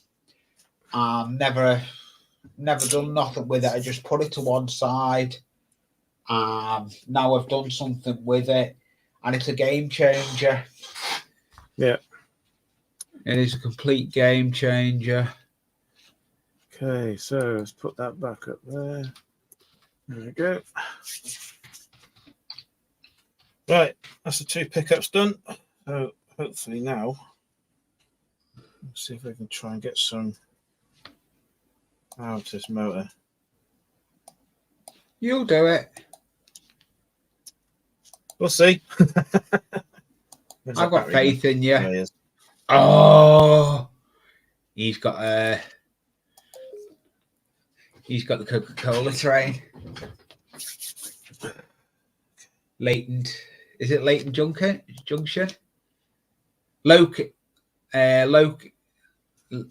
Never done nothing with it. I just put it to one side. Now I've done something with it, and it's a game changer. Yeah. It is a complete game changer. Okay, so let's put that back up there. There we go. Right, that's the two pickups done. So hopefully now, let's see if we can try and get some out of this motor. You'll do it. We'll see. I've got faith in you. There he is. Oh, he's got the Coca-Cola train. Is it Leighton Junction? Leighton, the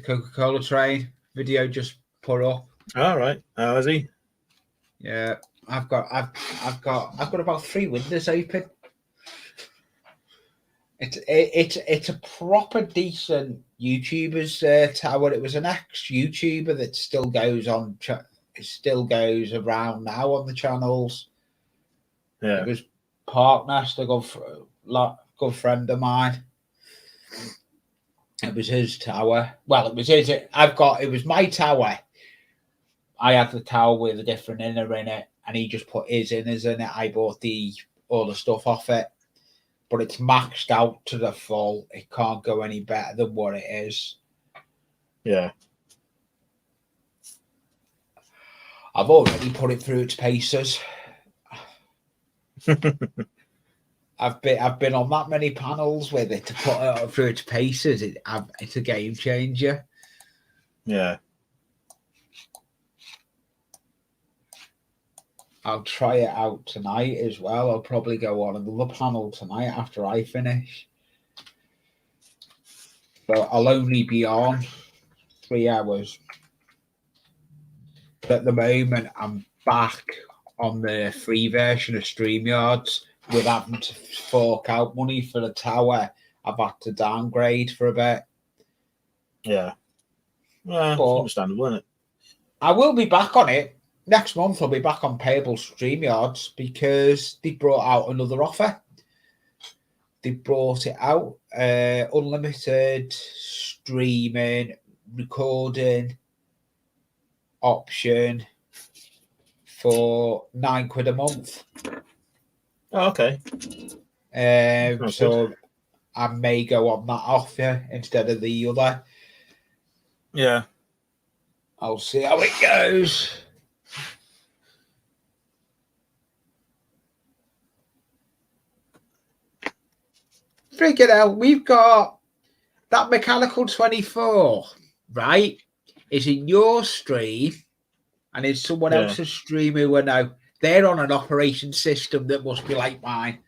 Coca-Cola train video just put up. All right. How is he? Yeah, I've got about 3 windows open. It's a proper decent YouTuber's tower. It was an ex-YouTuber that still goes on. It still goes around now on the channels. Yeah. It was Parknest, a good friend of mine. It was his tower. Well, it was his. It was my tower. I had the tower with a different inner in it, and he just put his inners in it. I bought all the stuff off it, but it's maxed out to the full. It can't go any better than what it is. Yeah. I've already put it through its paces. I've been on that many panels with it to put it through its paces. It's a game changer. Yeah. I'll try it out tonight as well. I'll probably go on another panel tonight after I finish. But I'll only be on 3 hours. But at the moment, I'm back on the free version of StreamYards with having to fork out money for the tower. I've had to downgrade for a bit. Yeah. Well, it's understandable, isn't it? I will be back on it. Next month, I'll be back on payable StreamYards because they brought out another offer. They brought it out, unlimited streaming, recording option for £9 a month. Oh, okay. So I may go on that offer instead of the other. Yeah. I'll see how it goes. Freaking hell, we've got that Mechanical 24, right? Is in your stream and in someone else's stream who are now, they're on an operation system that must be like mine.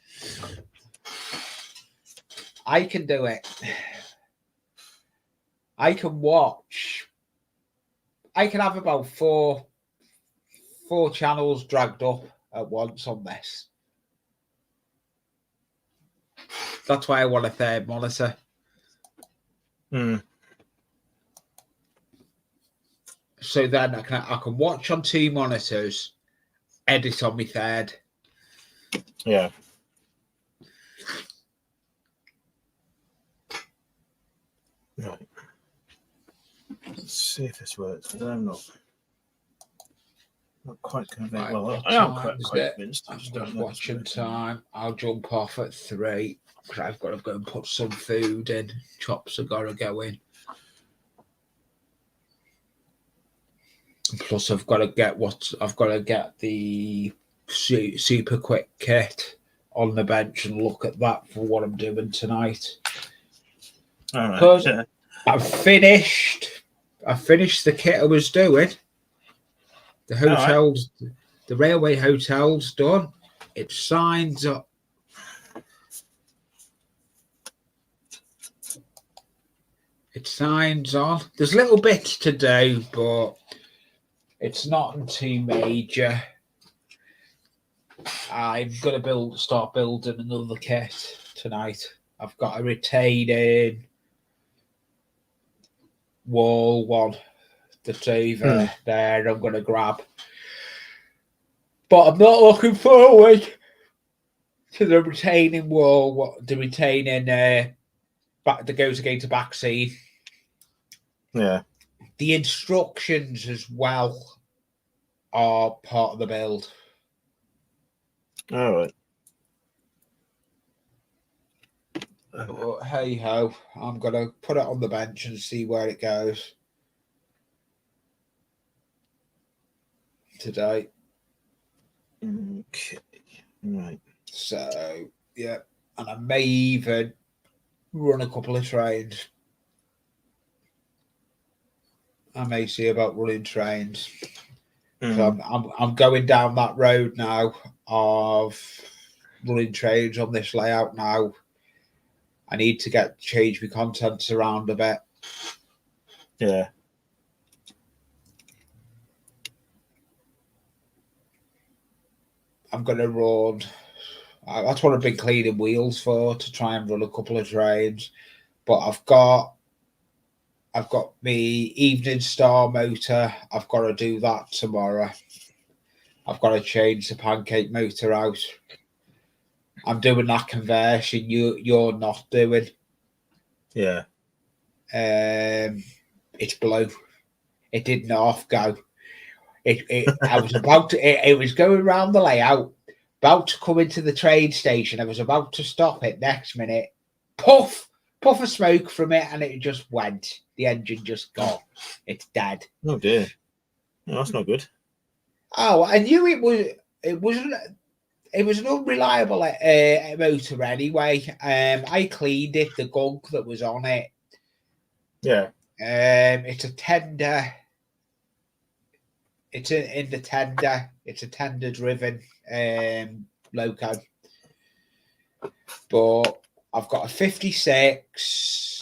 I can do it. I can watch. I can have about four channels dragged up at once on this. That's why I want a third monitor. So then I can watch on 2 monitors, edit on my third. Yeah. Right. Let's see if this works. I'm not quite convinced. Well, I am quite convinced. I'm just watching time. I'll jump off at 3 because I've got to go and put some food in. Chops have got to go in. Plus, I've got to get the super quick kit on the bench and look at that for what I'm doing tonight. All right. Yeah. I finished the kit I was doing. The hotels, the railway hotel's done. It signs up. It signs on. There's little bits to do, but it's not too major. I'm gonna start building another kit tonight. I've got a retaining wall one that's over there. I'm gonna grab, but I'm not looking forward to the retaining wall. The retaining back that goes against the back seat. Yeah. The instructions as well are part of the build. All right. But hey ho, I'm gonna put it on the bench and see where it goes today. Okay. Right. So yeah, and I may even run a couple of trains. I may see about running trains. So I'm going down that road now of running trains on this layout now. I need to change my contents around a bit. Yeah. I'm going to run. That's what I've been cleaning wheels for, to try and run a couple of trains. But I've got my Evening Star motor. I've got to do that tomorrow. I've got to change the pancake motor out. I'm doing that conversion you're not doing. Yeah. It's blue. It didn't half go. I was about to. It was going around the layout, about to come into the train station. I was about to stop it. Next minute, puff of smoke from it, and it just went. The engine just gone. It's dead. Oh dear. No, that's not good. Oh, I knew it was. It wasn't. it was an unreliable motor anyway. I cleaned it, the gunk that was on it. Yeah. It's a tender. It's in the tender. It's a tender driven loco. But I've got a 56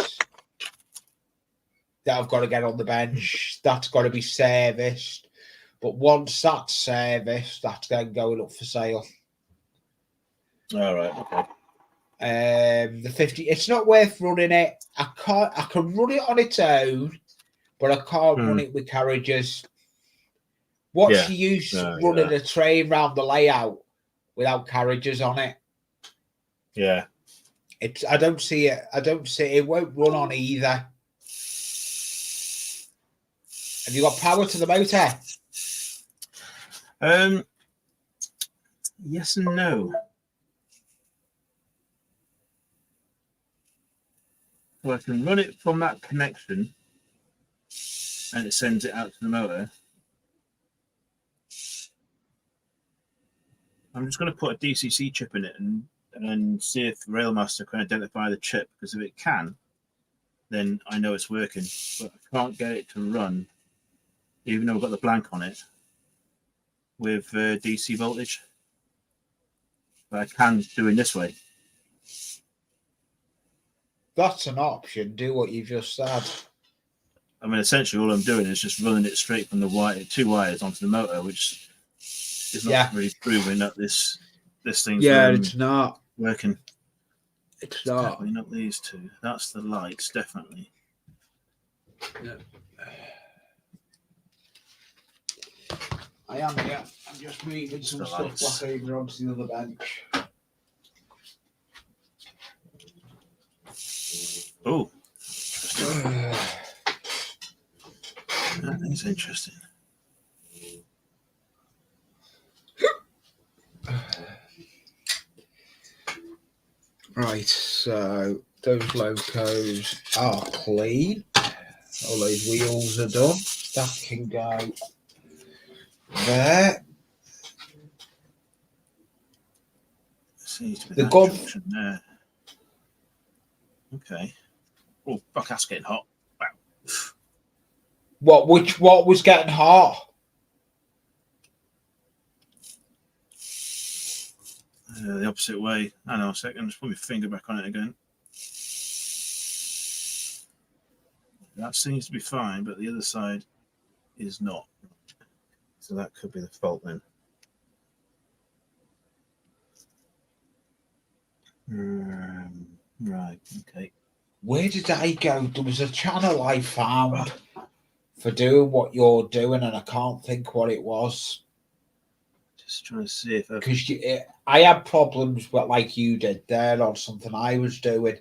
that I've got to get on the bench. That's got to be serviced. But once that's serviced, that's then going up for sale. All right. Okay. The 50, it's not worth running it. I can run it on its own, but I can't run it with carriages. What's the use running a train round the layout without carriages on it? Yeah. I don't see it. It won't run on either. Have you got power to the motor? Yes and no. Well, I can run it from that connection, and it sends it out to the motor. I'm just going to put a DCC chip in it and see if Railmaster can identify the chip, because if it can, then I know it's working. But I can't get it to run, even though I've got the blank on it, with DC voltage. But I can do it this way. That's an option. Do what you just said. I mean, essentially, all I'm doing is just running it straight from the two wires onto the motor, which is not really proving that this thing's it's not working. It's not. Definitely not these two. That's the lights, definitely. Yeah. I am. Yeah, I'm just moving some stuff back over onto the other bench. Oh, that is interesting. Right, so those locos are clean. All those wheels are done. That can go there. Seems to be The that gov junction there. Okay. Oh, fuck, that's getting hot. Wow. What was getting hot? The opposite way. Hang on a second. Just put my finger back on it again. That seems to be fine, but the other side is not. So that could be the fault then. Right. Okay. Where did I go? There was a channel I found for doing what you're doing, and I can't think what it was. Just trying to see if because I had problems, but like you did there on something I was doing,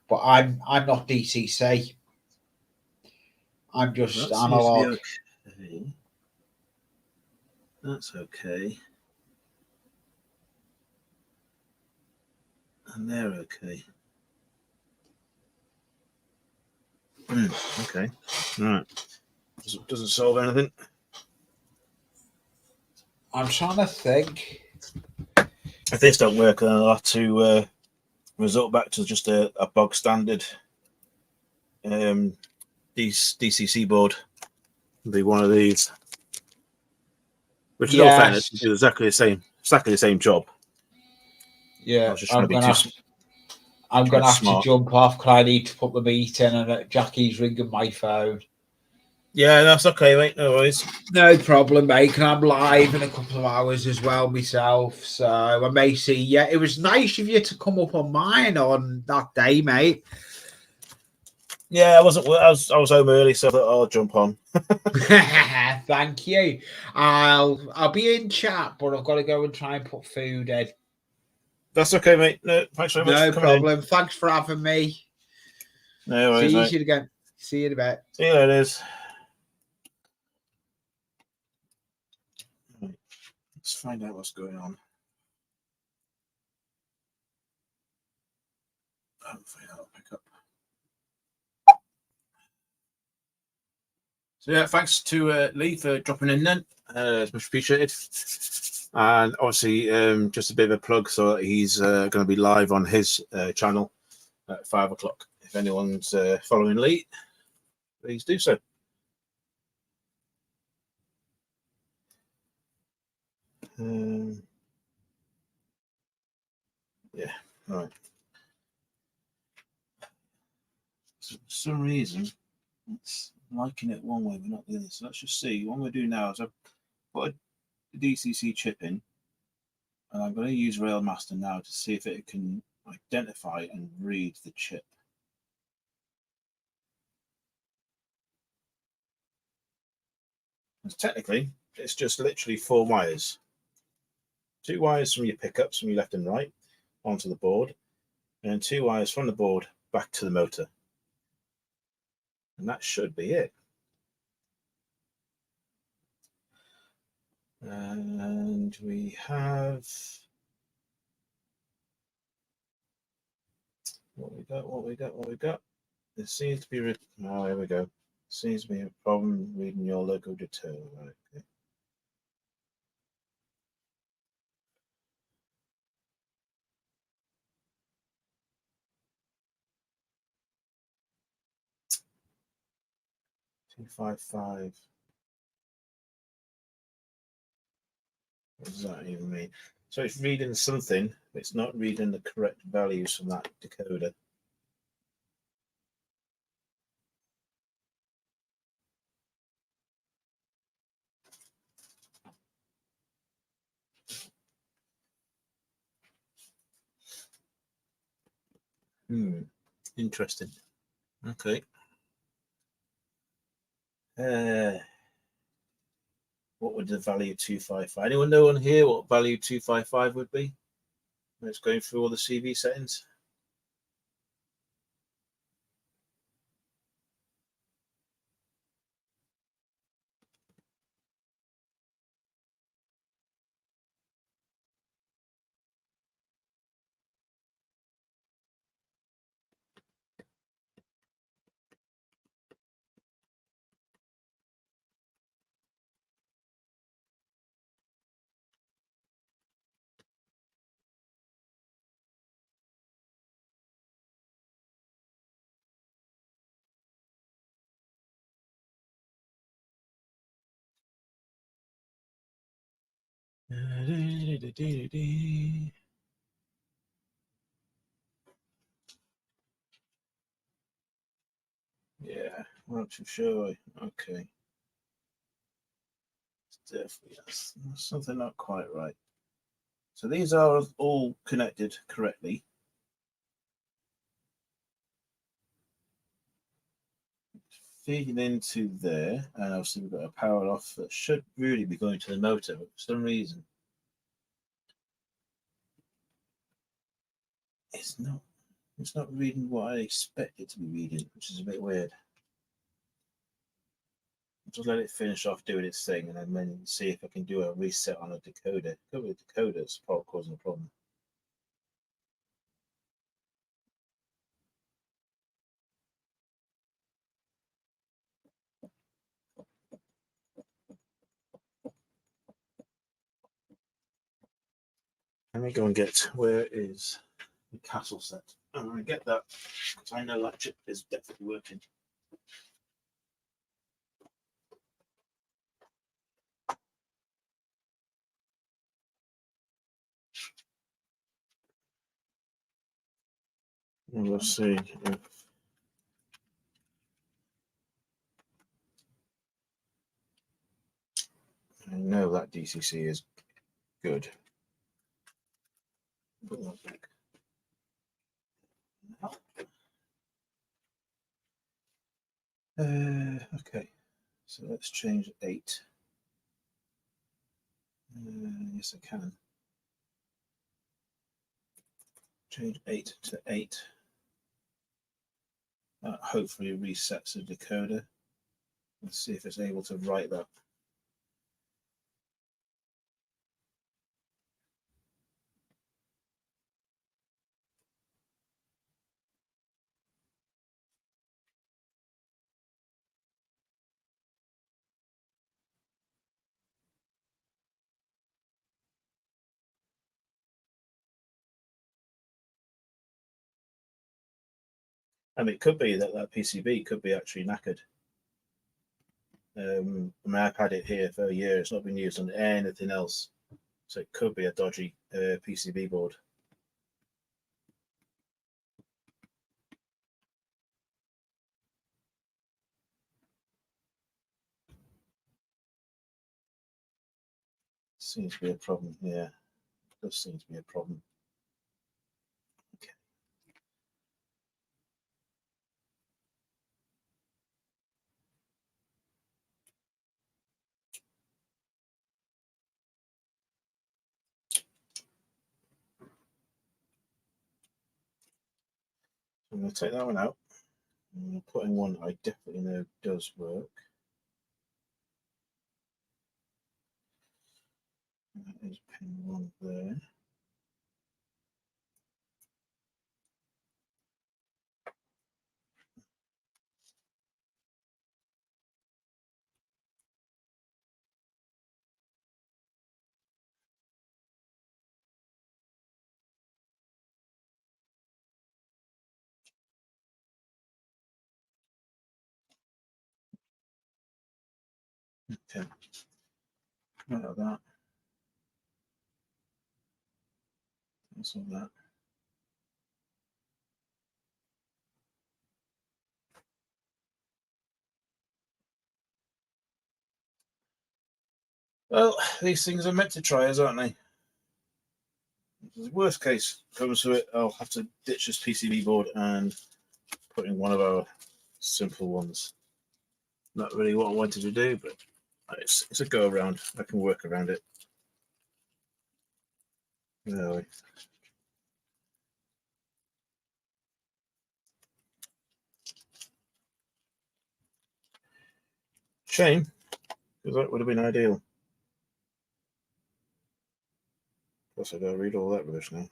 but I'm not DCC. I'm just analog. Okay. That's okay. And they're okay. Okay. All right. Doesn't solve anything. I'm trying to think. If this don't work, then I'll have to resort back to just a bog standard DCC board. It'll be one of these, which is all fairness, do exactly the same job. Yeah, I'm gonna have to jump off because I need to put the meat in, and Jackie's ringing my phone. Yeah, that's okay, mate. No worries. No problem, mate. And I'm live in a couple of hours as well myself, so I may see. Yeah, it was nice of you to come up on mine on that day, mate. Yeah, I was home early, so I thought I'll jump on. Thank you. I'll be in chat, but I've got to go and try and put food in. That's okay, mate. No, thanks very much. No problem. Thanks for having me. No worries, See you again. See you in a bit. See you later. Right. Let's find out what's going on. Hopefully that'll pick up. So yeah, thanks to Lee for dropping in then. It's much appreciated. And obviously, just a bit of a plug, so he's going to be live on his channel at 5 o'clock. If anyone's following Lee, please do so. Yeah, right. So for some reason, it's liking it one way, but not the other. So let's just see. What I'm going to do now is I've put a DCC chip in, and I'm going to use Railmaster now to see if it can identify and read the chip. Because technically, it's just literally 4 wires. 2 wires from your pickups from your left and right onto the board, and 2 wires from the board back to the motor. And that should be it. And we have what we got. There seems to be oh, here we go. Seems to be a problem reading your logo deter. Okay. $255. What does that even mean? So it's reading something, but it's not reading the correct values from that decoder. Interesting. Okay. What would the value 255? Anyone know on here what value 255 would be? Let's go through all the CV settings. Yeah, not too sure. Okay. Definitely, yes. Something not quite right. So these are all connected correctly. Feeding into there, and obviously we've got a power off that should really be going to the motor, but for some reason it's not. It's not reading what I expect it to be reading, which is a bit weird. Just let it finish off doing its thing, and then see if I can do a reset on a decoder. Could be the decoder's causing a problem. Let me go and get where is the castle set. I'm going to get that because I know that chip is definitely working. And we'll see if I know that DCC is good. Put that back. Okay, so let's change 8. Yes, I can. Change 8 to 8. That hopefully resets the decoder. Let's see if it's able to write that. And it could be that that PCB could be actually knackered. I mean, I've had it here for a year. It's not been used on anything else. So it could be a dodgy PCB board. Seems to be a problem. Yeah, it does seem to be a problem. Okay. I'm going to take that one out. I'm going to put in one I definitely know does work. That is pin 1 there. Okay. Out of that. That's all that. Well, these things are meant to try us, aren't they? The worst case comes to it, I'll have to ditch this PCB board and put in one of our simple ones. Not really what I wanted to do, but it's a go around. I can work around it. Really. Shame, because that would have been ideal. Plus, I gotta read all that rubbish now.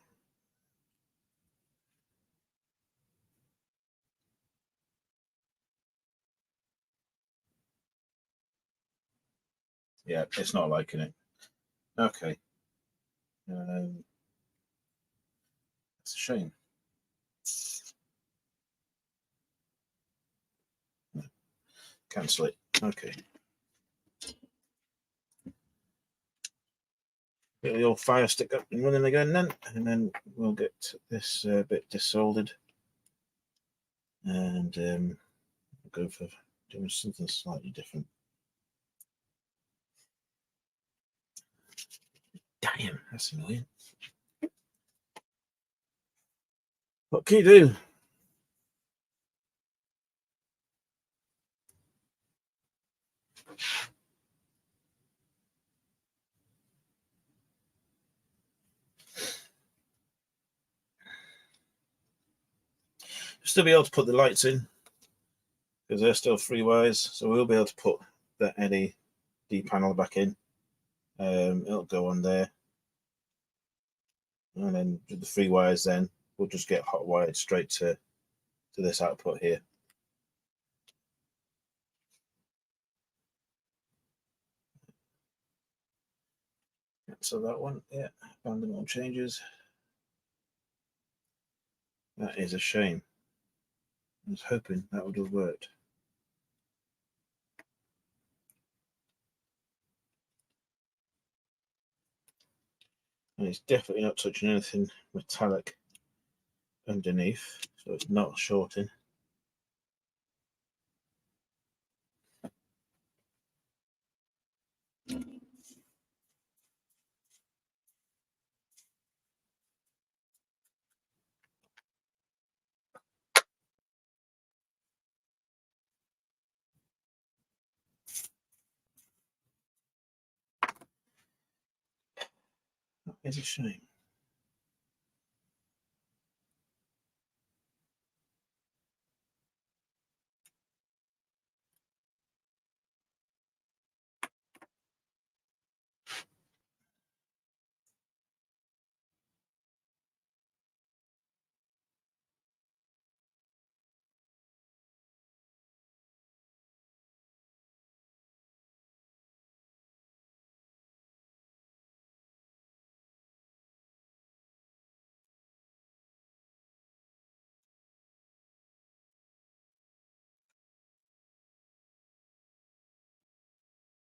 Yeah, it's not liking it. Okay. It's a shame. Cancel it. Okay. Get the old fire stick up and running again then, and then we'll get this bit desoldered and we'll go for doing something slightly different. Damn, that's annoying. What can you do? Still be able to put the lights in because they're still 3 wires, so we'll be able to put the LED panel back in. It'll go on there, and then with the 3 wires, then we'll just get hot wired straight to this output here. So that one, yeah, fundamental changes. That is a shame. I was hoping that would have worked. And it's definitely not touching anything metallic underneath, so it's not shorting. That is a shame.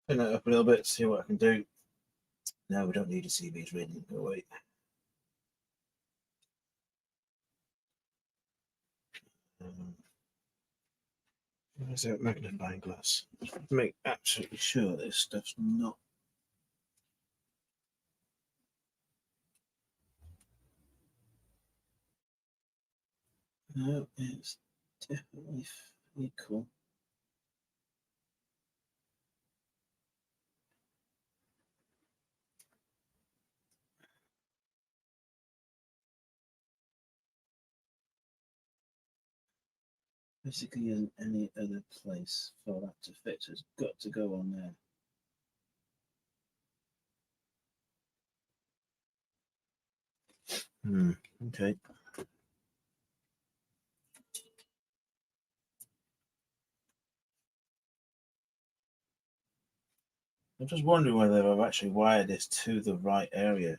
Pin it up a little bit, see what I can do. No, we don't need a CV's reading. Go away. Where's that magnifying glass? Make absolutely sure this stuff's not. No, it's definitely equal. Basically, isn't any other place for that to fit. So it's got to go on there. Okay. I'm just wondering whether I've actually wired this to the right area.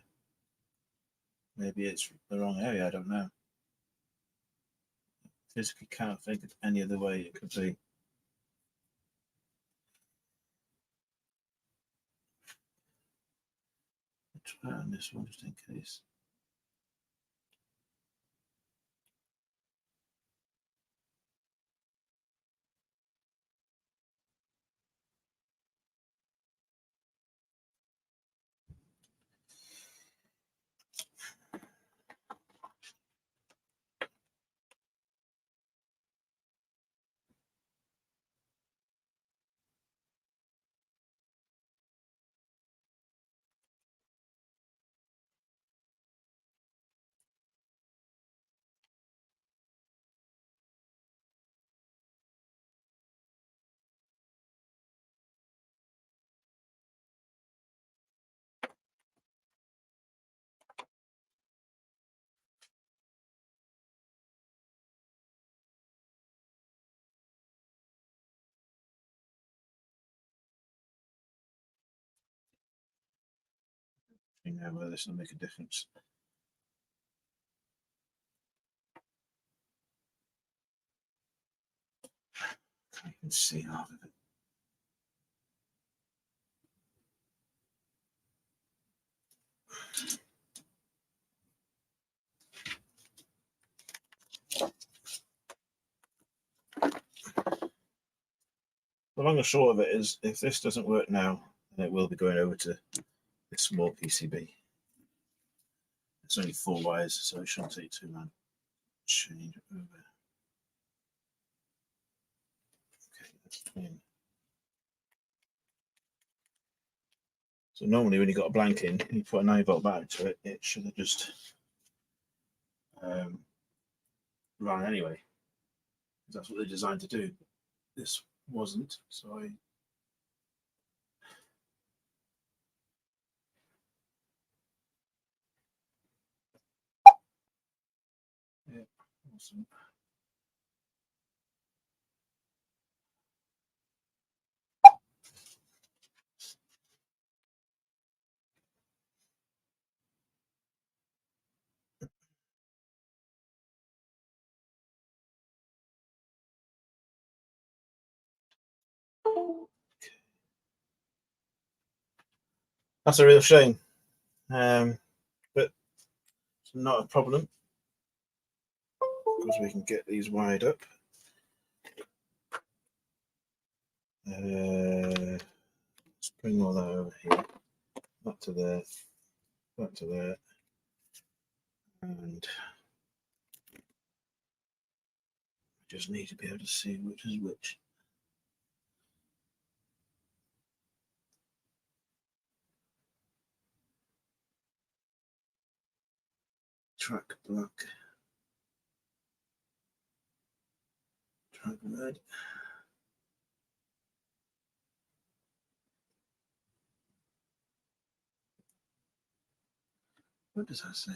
Maybe it's the wrong area, I don't know. Physically can't think of any other way it could be. I'll try on this one just in case. You know whether this will make a difference. Can't even see half of it. The long and short of it is, if this doesn't work now, then it will be going over to this small PCB. It's only 4 wires, so it shouldn't take too long. Change it over. Okay, that's in. So normally when you got a blank in, you put a 9-volt battery to it, it should have just run anyway. That's what they're designed to do. This wasn't, so I awesome. That's a real shame, but it's not a problem because we can get these wired up. Let's bring all that over here, that to there, that to there, and just need to be able to see which is which. Track black, track red. What does that say?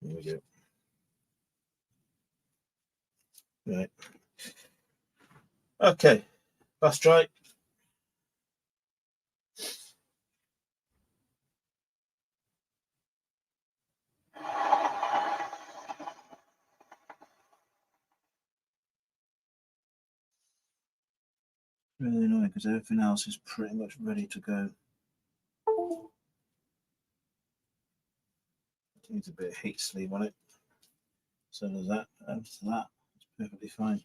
There we go. Right. Okay, fast try. Really annoying because everything else is pretty much ready to go. It needs a bit of heat sleeve on it. So does that. After that, it's perfectly fine.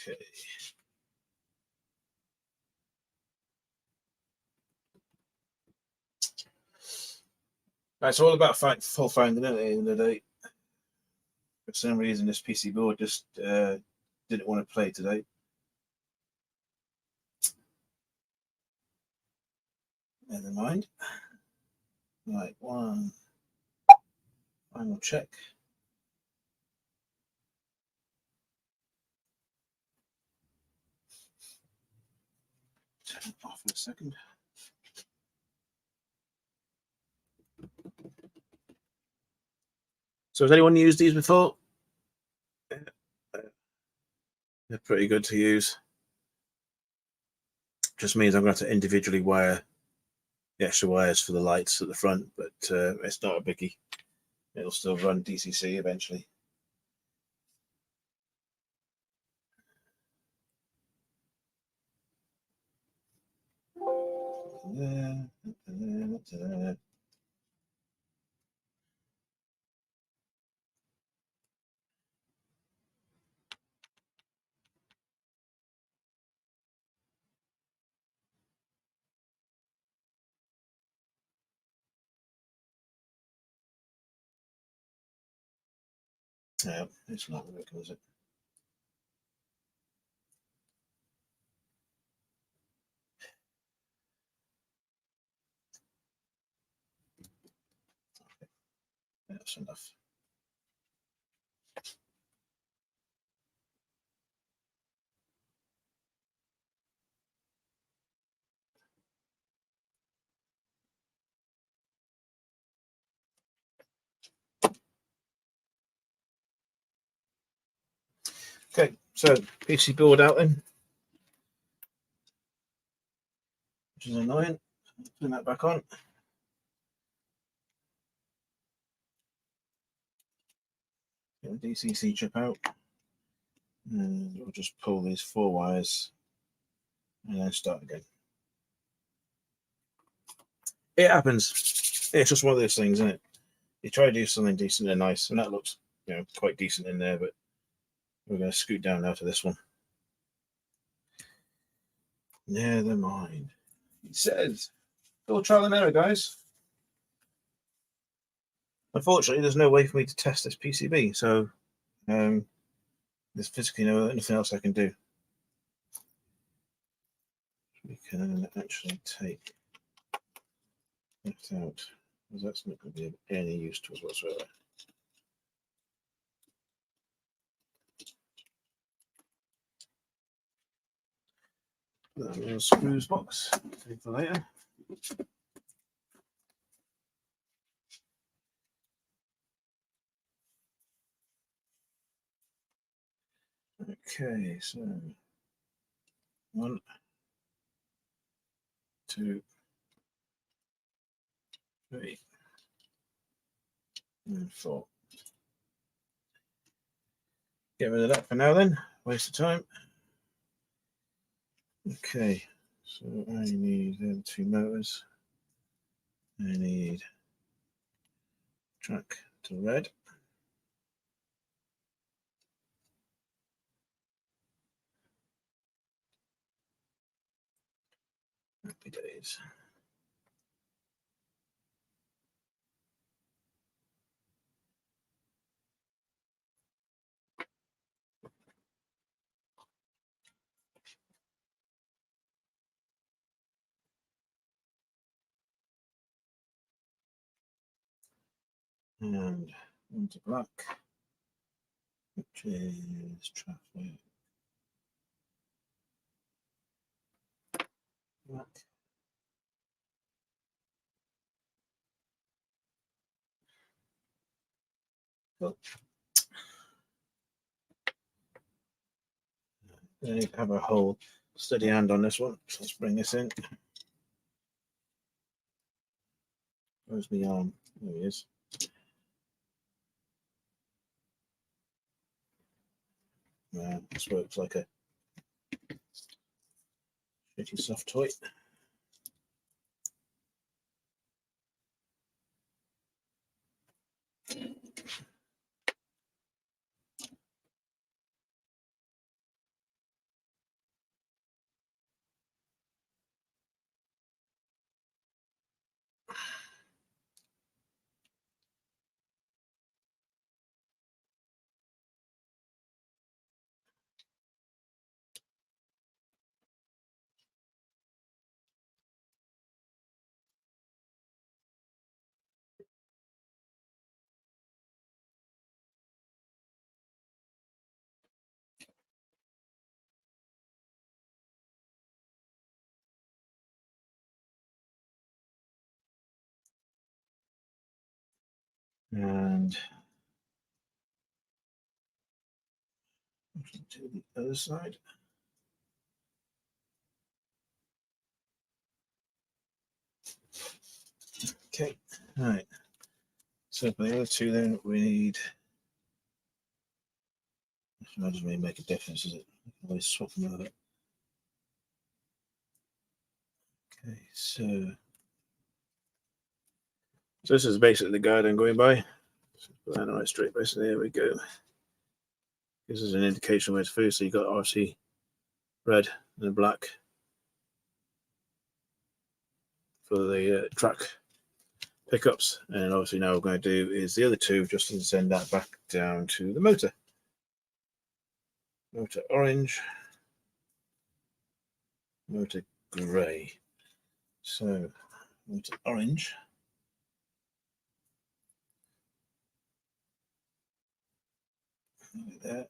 Okay. It's all about full finding at the end of the day. For some reason, this PC board just didn't want to play today. Never mind. Right, one final check. Turn it off for a second. So has anyone used these before? They're pretty good to use. Just means I'm going to have to individually wire the extra wires for the lights at the front, but it's not a biggie. It'll still run DCC eventually. Yeah, it's not working, is it? That's enough. Okay, so PC board out then, which is annoying. Turn that back on. Get the DCC chip out. And we'll just pull these 4 wires and then start again. It happens. It's just one of those things, isn't it? You try to do something decent and nice, and that looks, quite decent in there, but we're going to scoot down now to this one. Never mind. It says, all trial and error, guys. Unfortunately, there's no way for me to test this PCB, so there's physically nothing else I can do. We can actually take that out, because that's not going to be of any use to us whatsoever. Put that in the screws box, save for later. Okay, so 1, 2, 3, and 4. Get rid of that for now then, waste of time. Okay, so I need them 2 motors. I need track to red. Happy days. And into black, which is traffic. Black. Cool. I need to have a whole steady hand on this one. So let's bring this in. Where's my arm? There he is. This works like a Pretty soft toy. And to the other side. Okay, all right. So for the other two, then we need. That doesn't really make a difference, does it? I can always swap them over. Okay, so this is basically the guide I'm going by. So put that right straight basically. There we go. This is an indication where it's through. So you got RC red and black for the track pickups, and obviously now what we're going to do is the other two, just to send that back down to the motor. Motor orange, motor grey. So motor orange. Like that.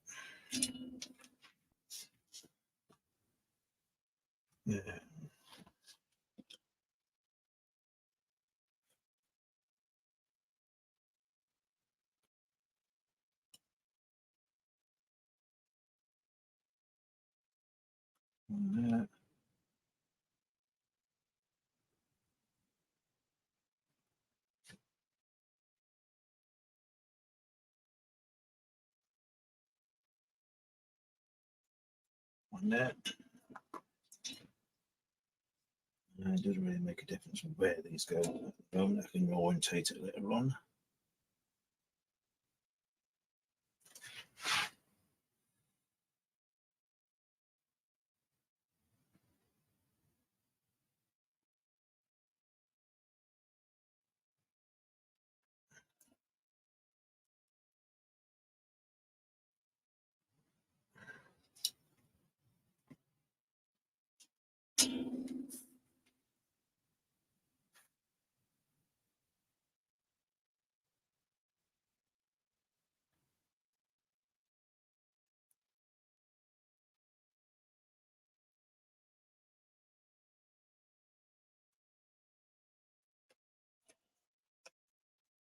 Yeah. Like that. On that. And it doesn't really make a difference where these go. I can orientate it later on.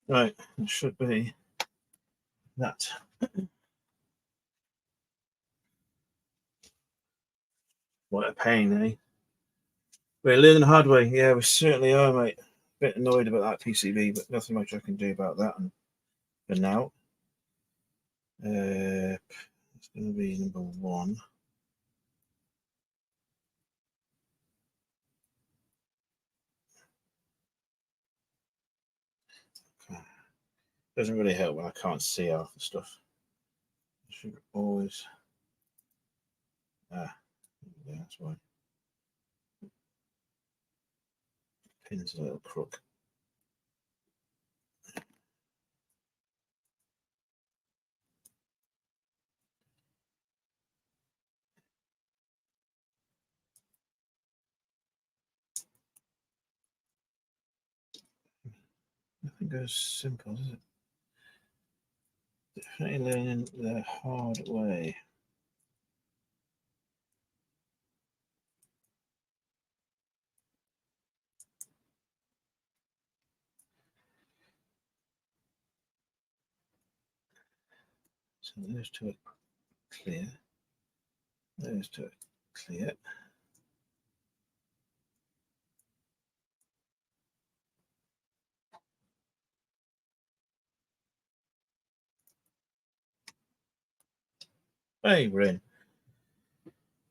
Right, it should be that. What a pain, eh? We're learning the hard way. Yeah, we certainly are, mate. A bit annoyed about that PCB, but nothing much I can do about that for now. It's going to be number one. Okay. Doesn't really help when I can't see half the stuff. I should always. Yeah, that's why. Pin's a little crook. Nothing goes simple, does it? Definitely learning the hard way. So those two are clear. Those two are clear. Hey, we're in.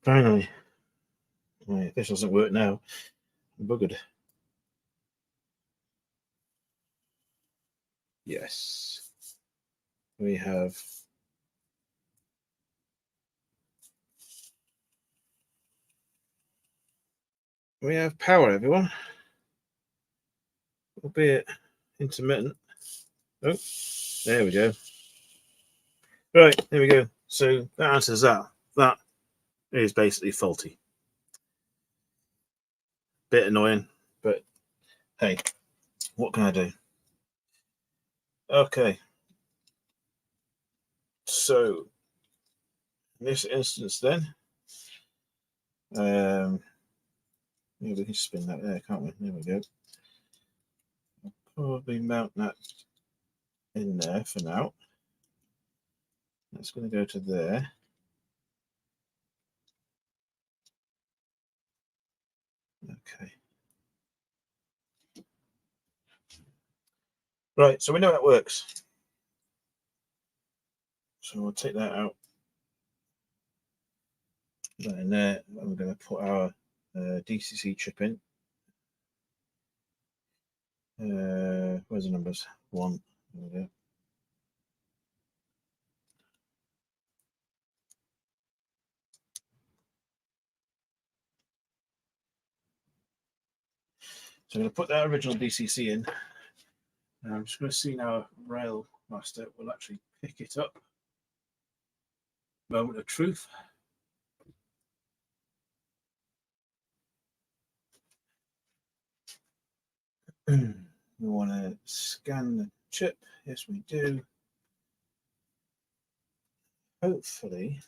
Finally. Right, this doesn't work now. I'm buggered. Yes. We have power, everyone. Albeit intermittent. Oh, there we go. Right, there we go. So that answers that. That is basically faulty. Bit annoying, but hey, what can I do? Okay. So in this instance then, yeah, we can spin that there, can't we? There we go. I'll probably mount that in there for now. That's going to go to there. Okay. Right, so we know that works. So we'll take that out. Put that in there. And we're going to put our DCC chip in. Where's the numbers? 1. There we go. So I'm going to put that original DCC in. Now I'm just going to see now Rail Master will actually pick it up. Moment of truth. We want to scan the chip. Yes, we do. Hopefully,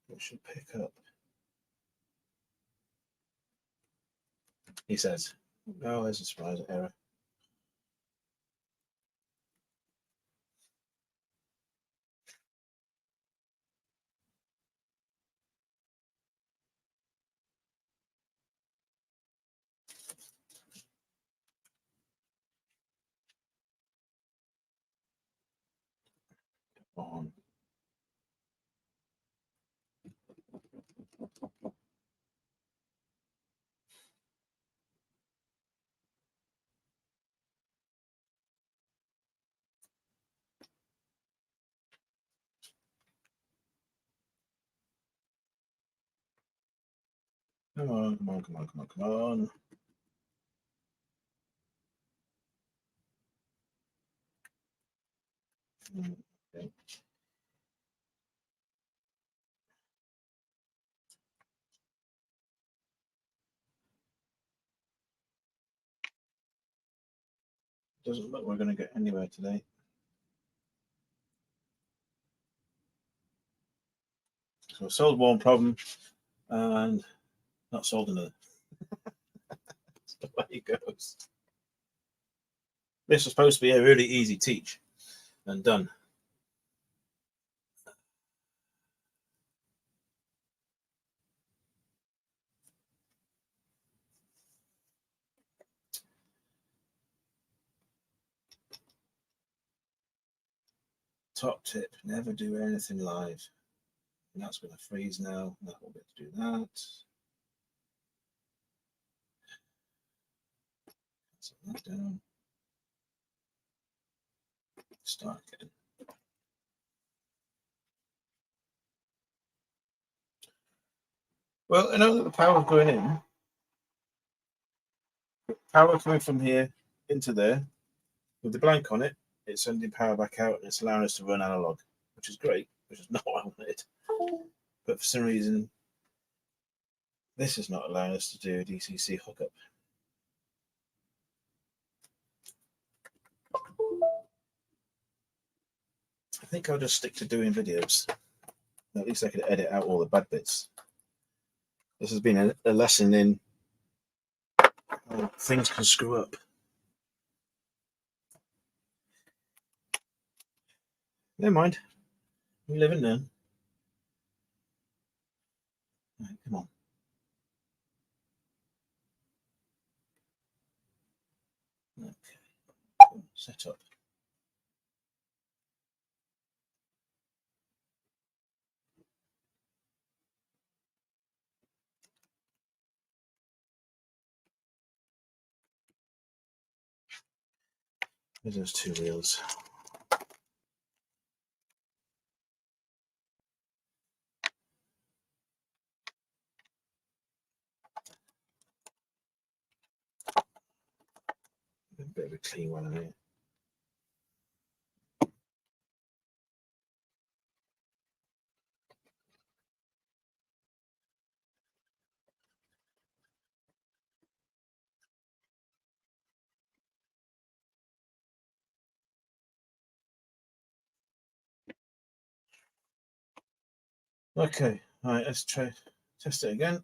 it should pick up. He says, "Oh, there's a surprise error." On. Come on, come on, come on, come on, come on. Okay. Doesn't look we're going to get anywhere today. So we've solved one problem and not solved another. That's the way it goes. This was supposed to be a really easy teach and done. Top tip, never do anything live. And that's going to freeze now. That will be able to do that. Set that down. Start again. Well, I know that the power's going in. Power coming from here into there. With the blank on it, it's sending power back out and it's allowing us to run analog, which is great, which is not what I wanted. But for some reason, this is not allowing us to do a DCC hookup. I think I'll just stick to doing videos. At least I could edit out all the bad bits. This has been a lesson in how things can screw up. Never mind. We live and learn. Right, come on. Okay. Set up. There's those two wheels. A bit of a clean one in here. Okay, all right, let's try test it again.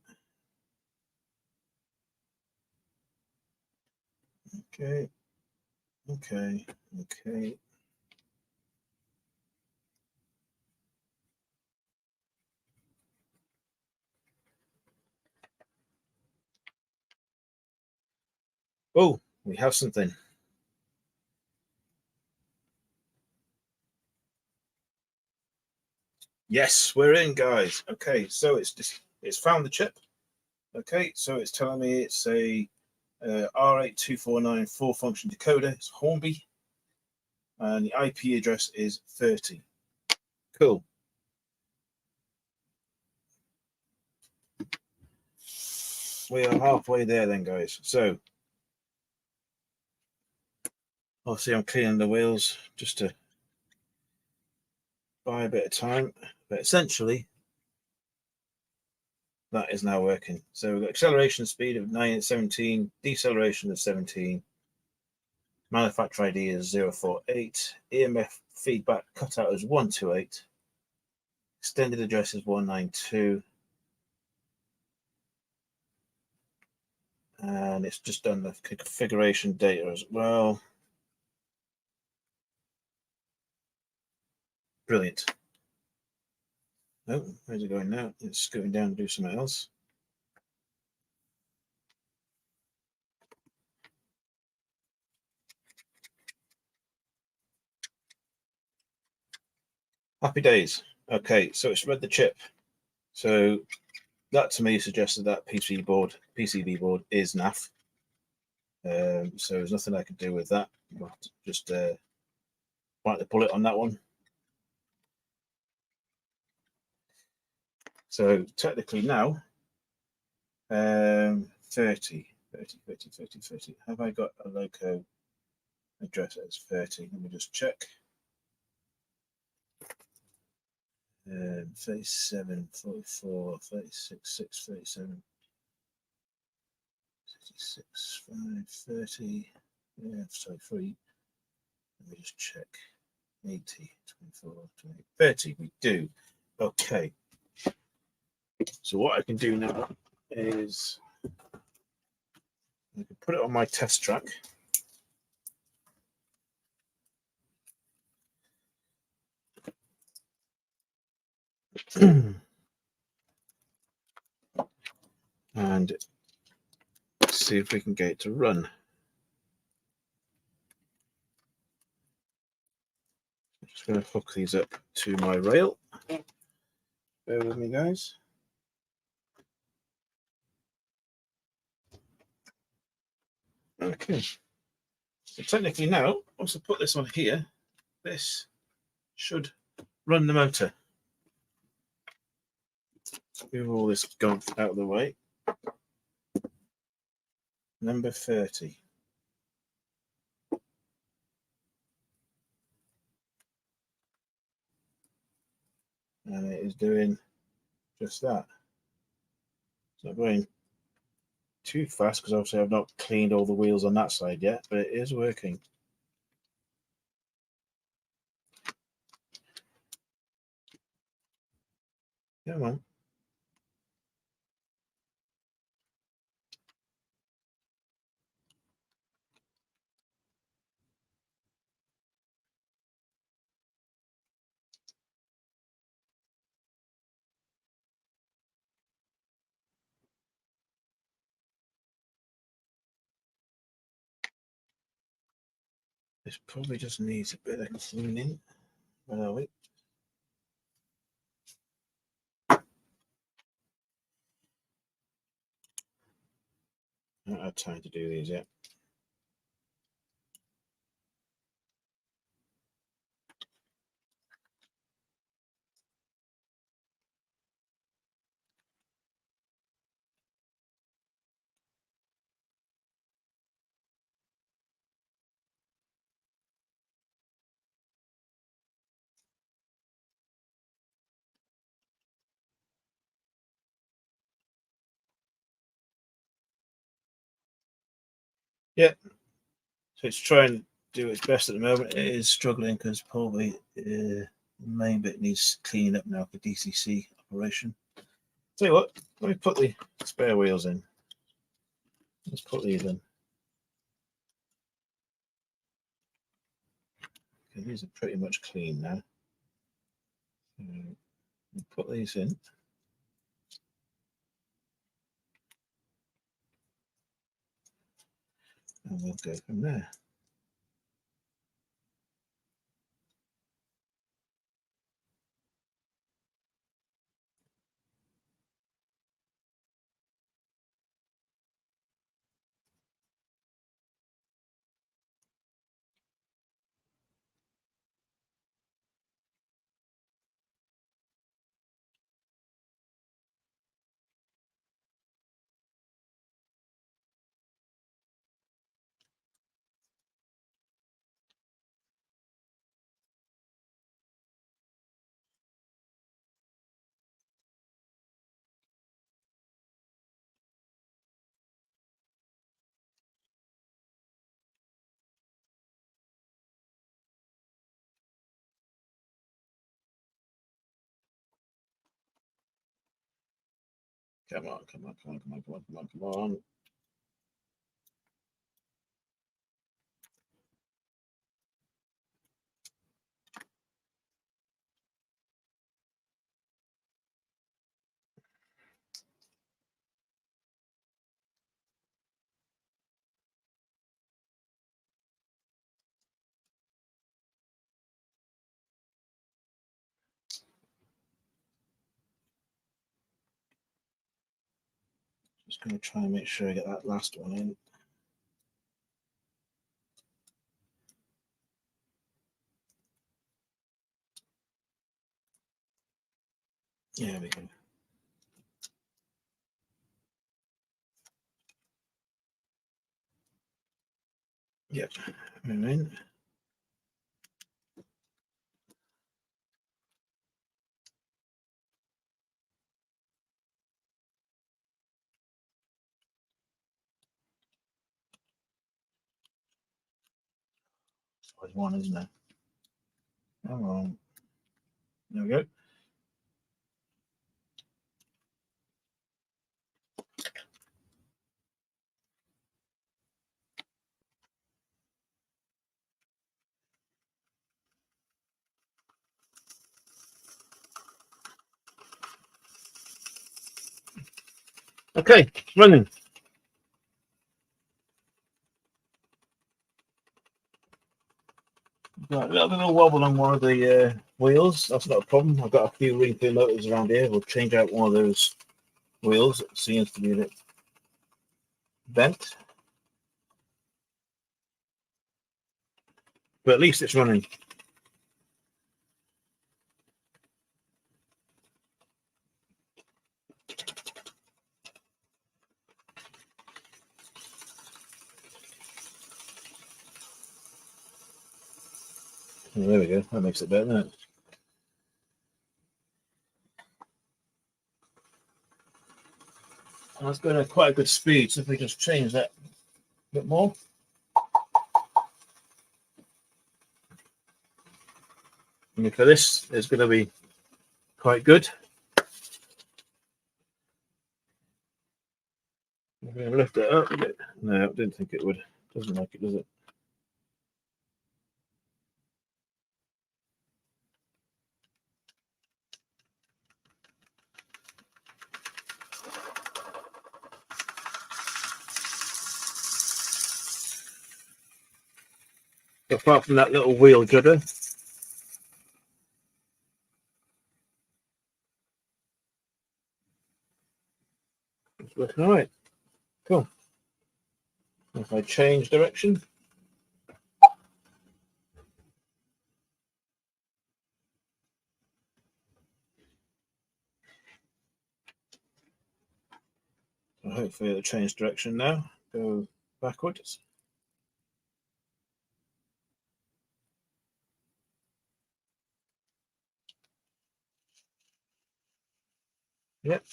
Okay, okay, okay. Oh, we have something. Yes, we're in, guys. Okay, so it's found the chip. Okay, so it's telling me it's a R82494 4-function decoder. It's Hornby, and the IP address is 30. Cool. We are halfway there then, guys. So obviously I'm cleaning the wheels just to buy a bit of time, but essentially that is now working. So we've got acceleration speed of 917, deceleration of 17, manufacturer ID is 048, EMF feedback cutout is 128, extended address is 192, and it's just done the configuration data as well. Brilliant. Oh, where's it going now? It's going down to do something else. Happy days. Okay, so it's read the chip. So that to me suggested that PCB board is NAF. So there's nothing I can do with that. But just bite the bullet on that one. So technically now, 30. Have I got a loco address as 30? Let me just check. 37, 44, 36, 6, 37, 66, 5, 30. Yeah, sorry, 3. Let me just check. 80, 24, 20, 30. We do. Okay. So what I can do now is I can put it on my test track. And see if we can get it to run. I'm just going to hook these up to my rail. Bear with me, guys. Okay. So technically now, once I put this on here, this should run the motor. Move all this gunk out of the way. Number 30. And it is doing just that. It's not going too fast because obviously I've not cleaned all the wheels on that side yet, but it is working. Come on. This probably just needs a bit of cleaning. Where are we? I don't have time to do these yet. Yeah. So it's trying to do its best at the moment. It is struggling because probably the main bit needs cleaning up now for DCC operation. Tell you what, let me put the spare wheels in. Let's put these in. Okay, these are pretty much clean now. So we'll put these in. And we'll go from there. Come on, come on, come on, come on, come on, come on, come on. Just going to try and make sure I get that last one in. There we go. Yep, we're in. There's one, isn't there? Come on. There we go. Okay, running. Got a little bit of wobble on one of the wheels. That's not a problem. I've got a few ring pin motors around here. We'll change out one of those wheels. It seems to be a bit bent, but at least it's running. Oh, there we go. That makes it better, doesn't it? That's going at quite a good speed. So if we just change that a bit more. And for this, it's going to be quite good. We're going to lift it up a bit. No, I didn't think it would. Doesn't like it, does it? Apart from that little wheel judder, it's working all right. Cool. If I change direction, so hopefully it'll change direction now. Go backwards. Yep.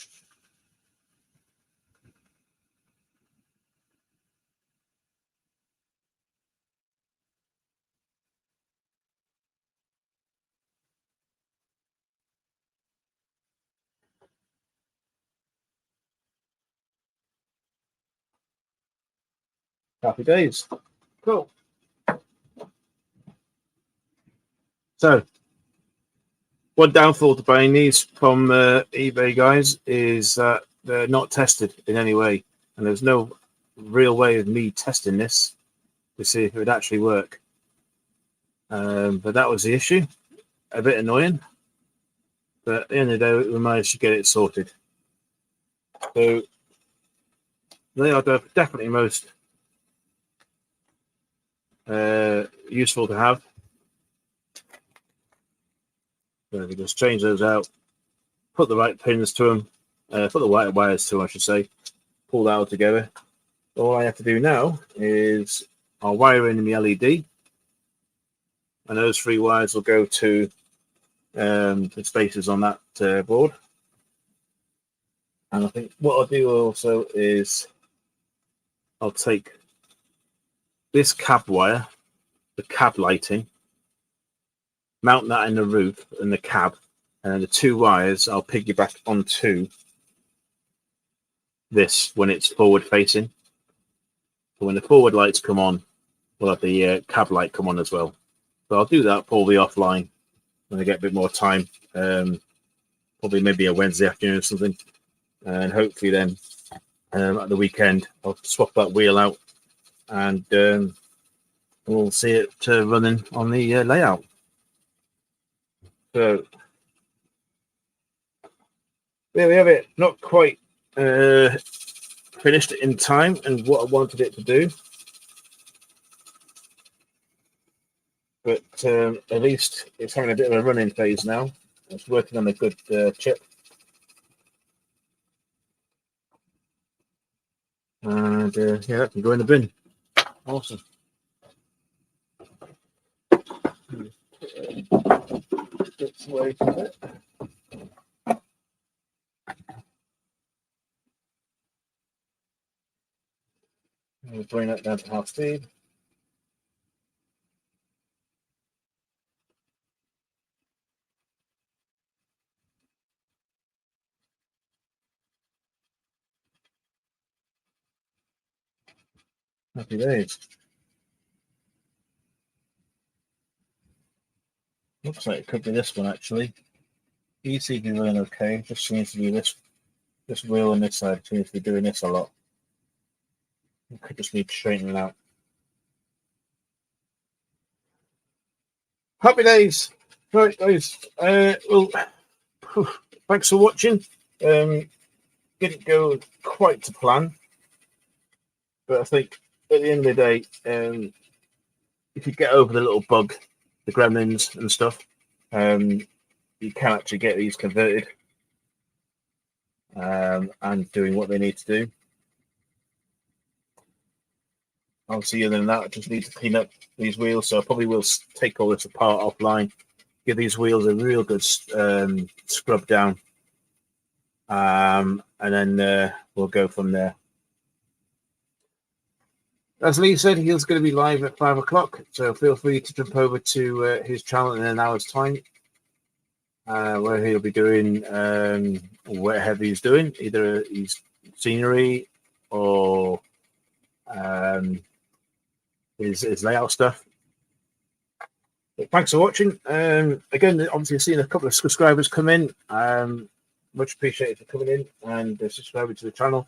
Happy days. Cool. So, one downfall to buying these from eBay, guys, is that they're not tested in any way, and there's no real way of me testing this to see if it would actually work. But that was the issue. A bit annoying, but at the end of the day, we managed to get it sorted. So they are definitely most useful to have. So we just change those out, put the right pins to them, put the right wires to them, I should say, pull that all together. All I have to do now is I'll wire in the LED, and those 3 wires will go to the spaces on that board. And I think what I'll do also is I'll take this cab wire, the cab lighting, mount that in the roof and the cab, and the 2 wires I'll piggyback onto this when it's forward facing. So when the forward lights come on, we'll have the cab light come on as well. So I'll do that probably offline when I get a bit more time, probably maybe a Wednesday afternoon or something, and hopefully then at the weekend I'll swap that wheel out and we'll see it running on the layout. So there we have it. Not quite finished it in time and what I wanted it to do, but at least it's having a bit of a running phase now. It's working on a good chip, and yeah, that can go in the bin. Awesome. It's way from it. We'll bring that down to half speed. Happy days. Looks like it could be this one actually. ECG running okay. Just seems to be this wheel on this side seems to be doing this a lot. It could just need straightening out. Happy days. Right, guys. Well, thanks for watching. Didn't go quite to plan, but I think at the end of the day, if you get over the little bug, the gremlins and stuff, you can actually get these converted and doing what they need to do. Obviously, other than that, I just need to clean up these wheels, so I probably will take all this apart offline, give these wheels a real good scrub down, and then we'll go from there. As Lee said, he's going to be live at 5 o'clock, so feel free to jump over to his channel in an hour's time, where he'll be doing whatever he's doing, either his scenery or his layout stuff. But thanks for watching. Again, obviously, seeing a couple of subscribers come in. Much appreciated for coming in and subscribing to the channel.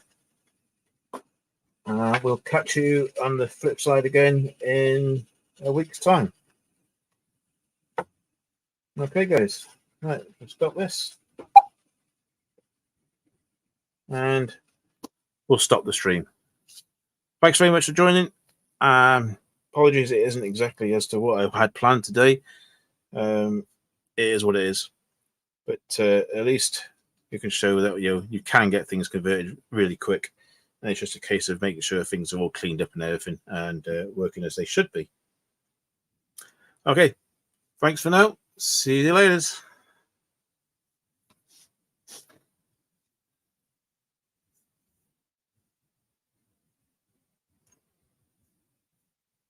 We'll catch you on the flip side again in a week's time. Okay, guys. Right, we'll stop this. And we'll stop the stream. Thanks very much for joining. Apologies, it isn't exactly as to what I had planned today. It is what it is. But at least you can show that you can get things converted really quick. And it's just a case of making sure things are all cleaned up and everything and working as they should be. Okay, thanks for now. See you later.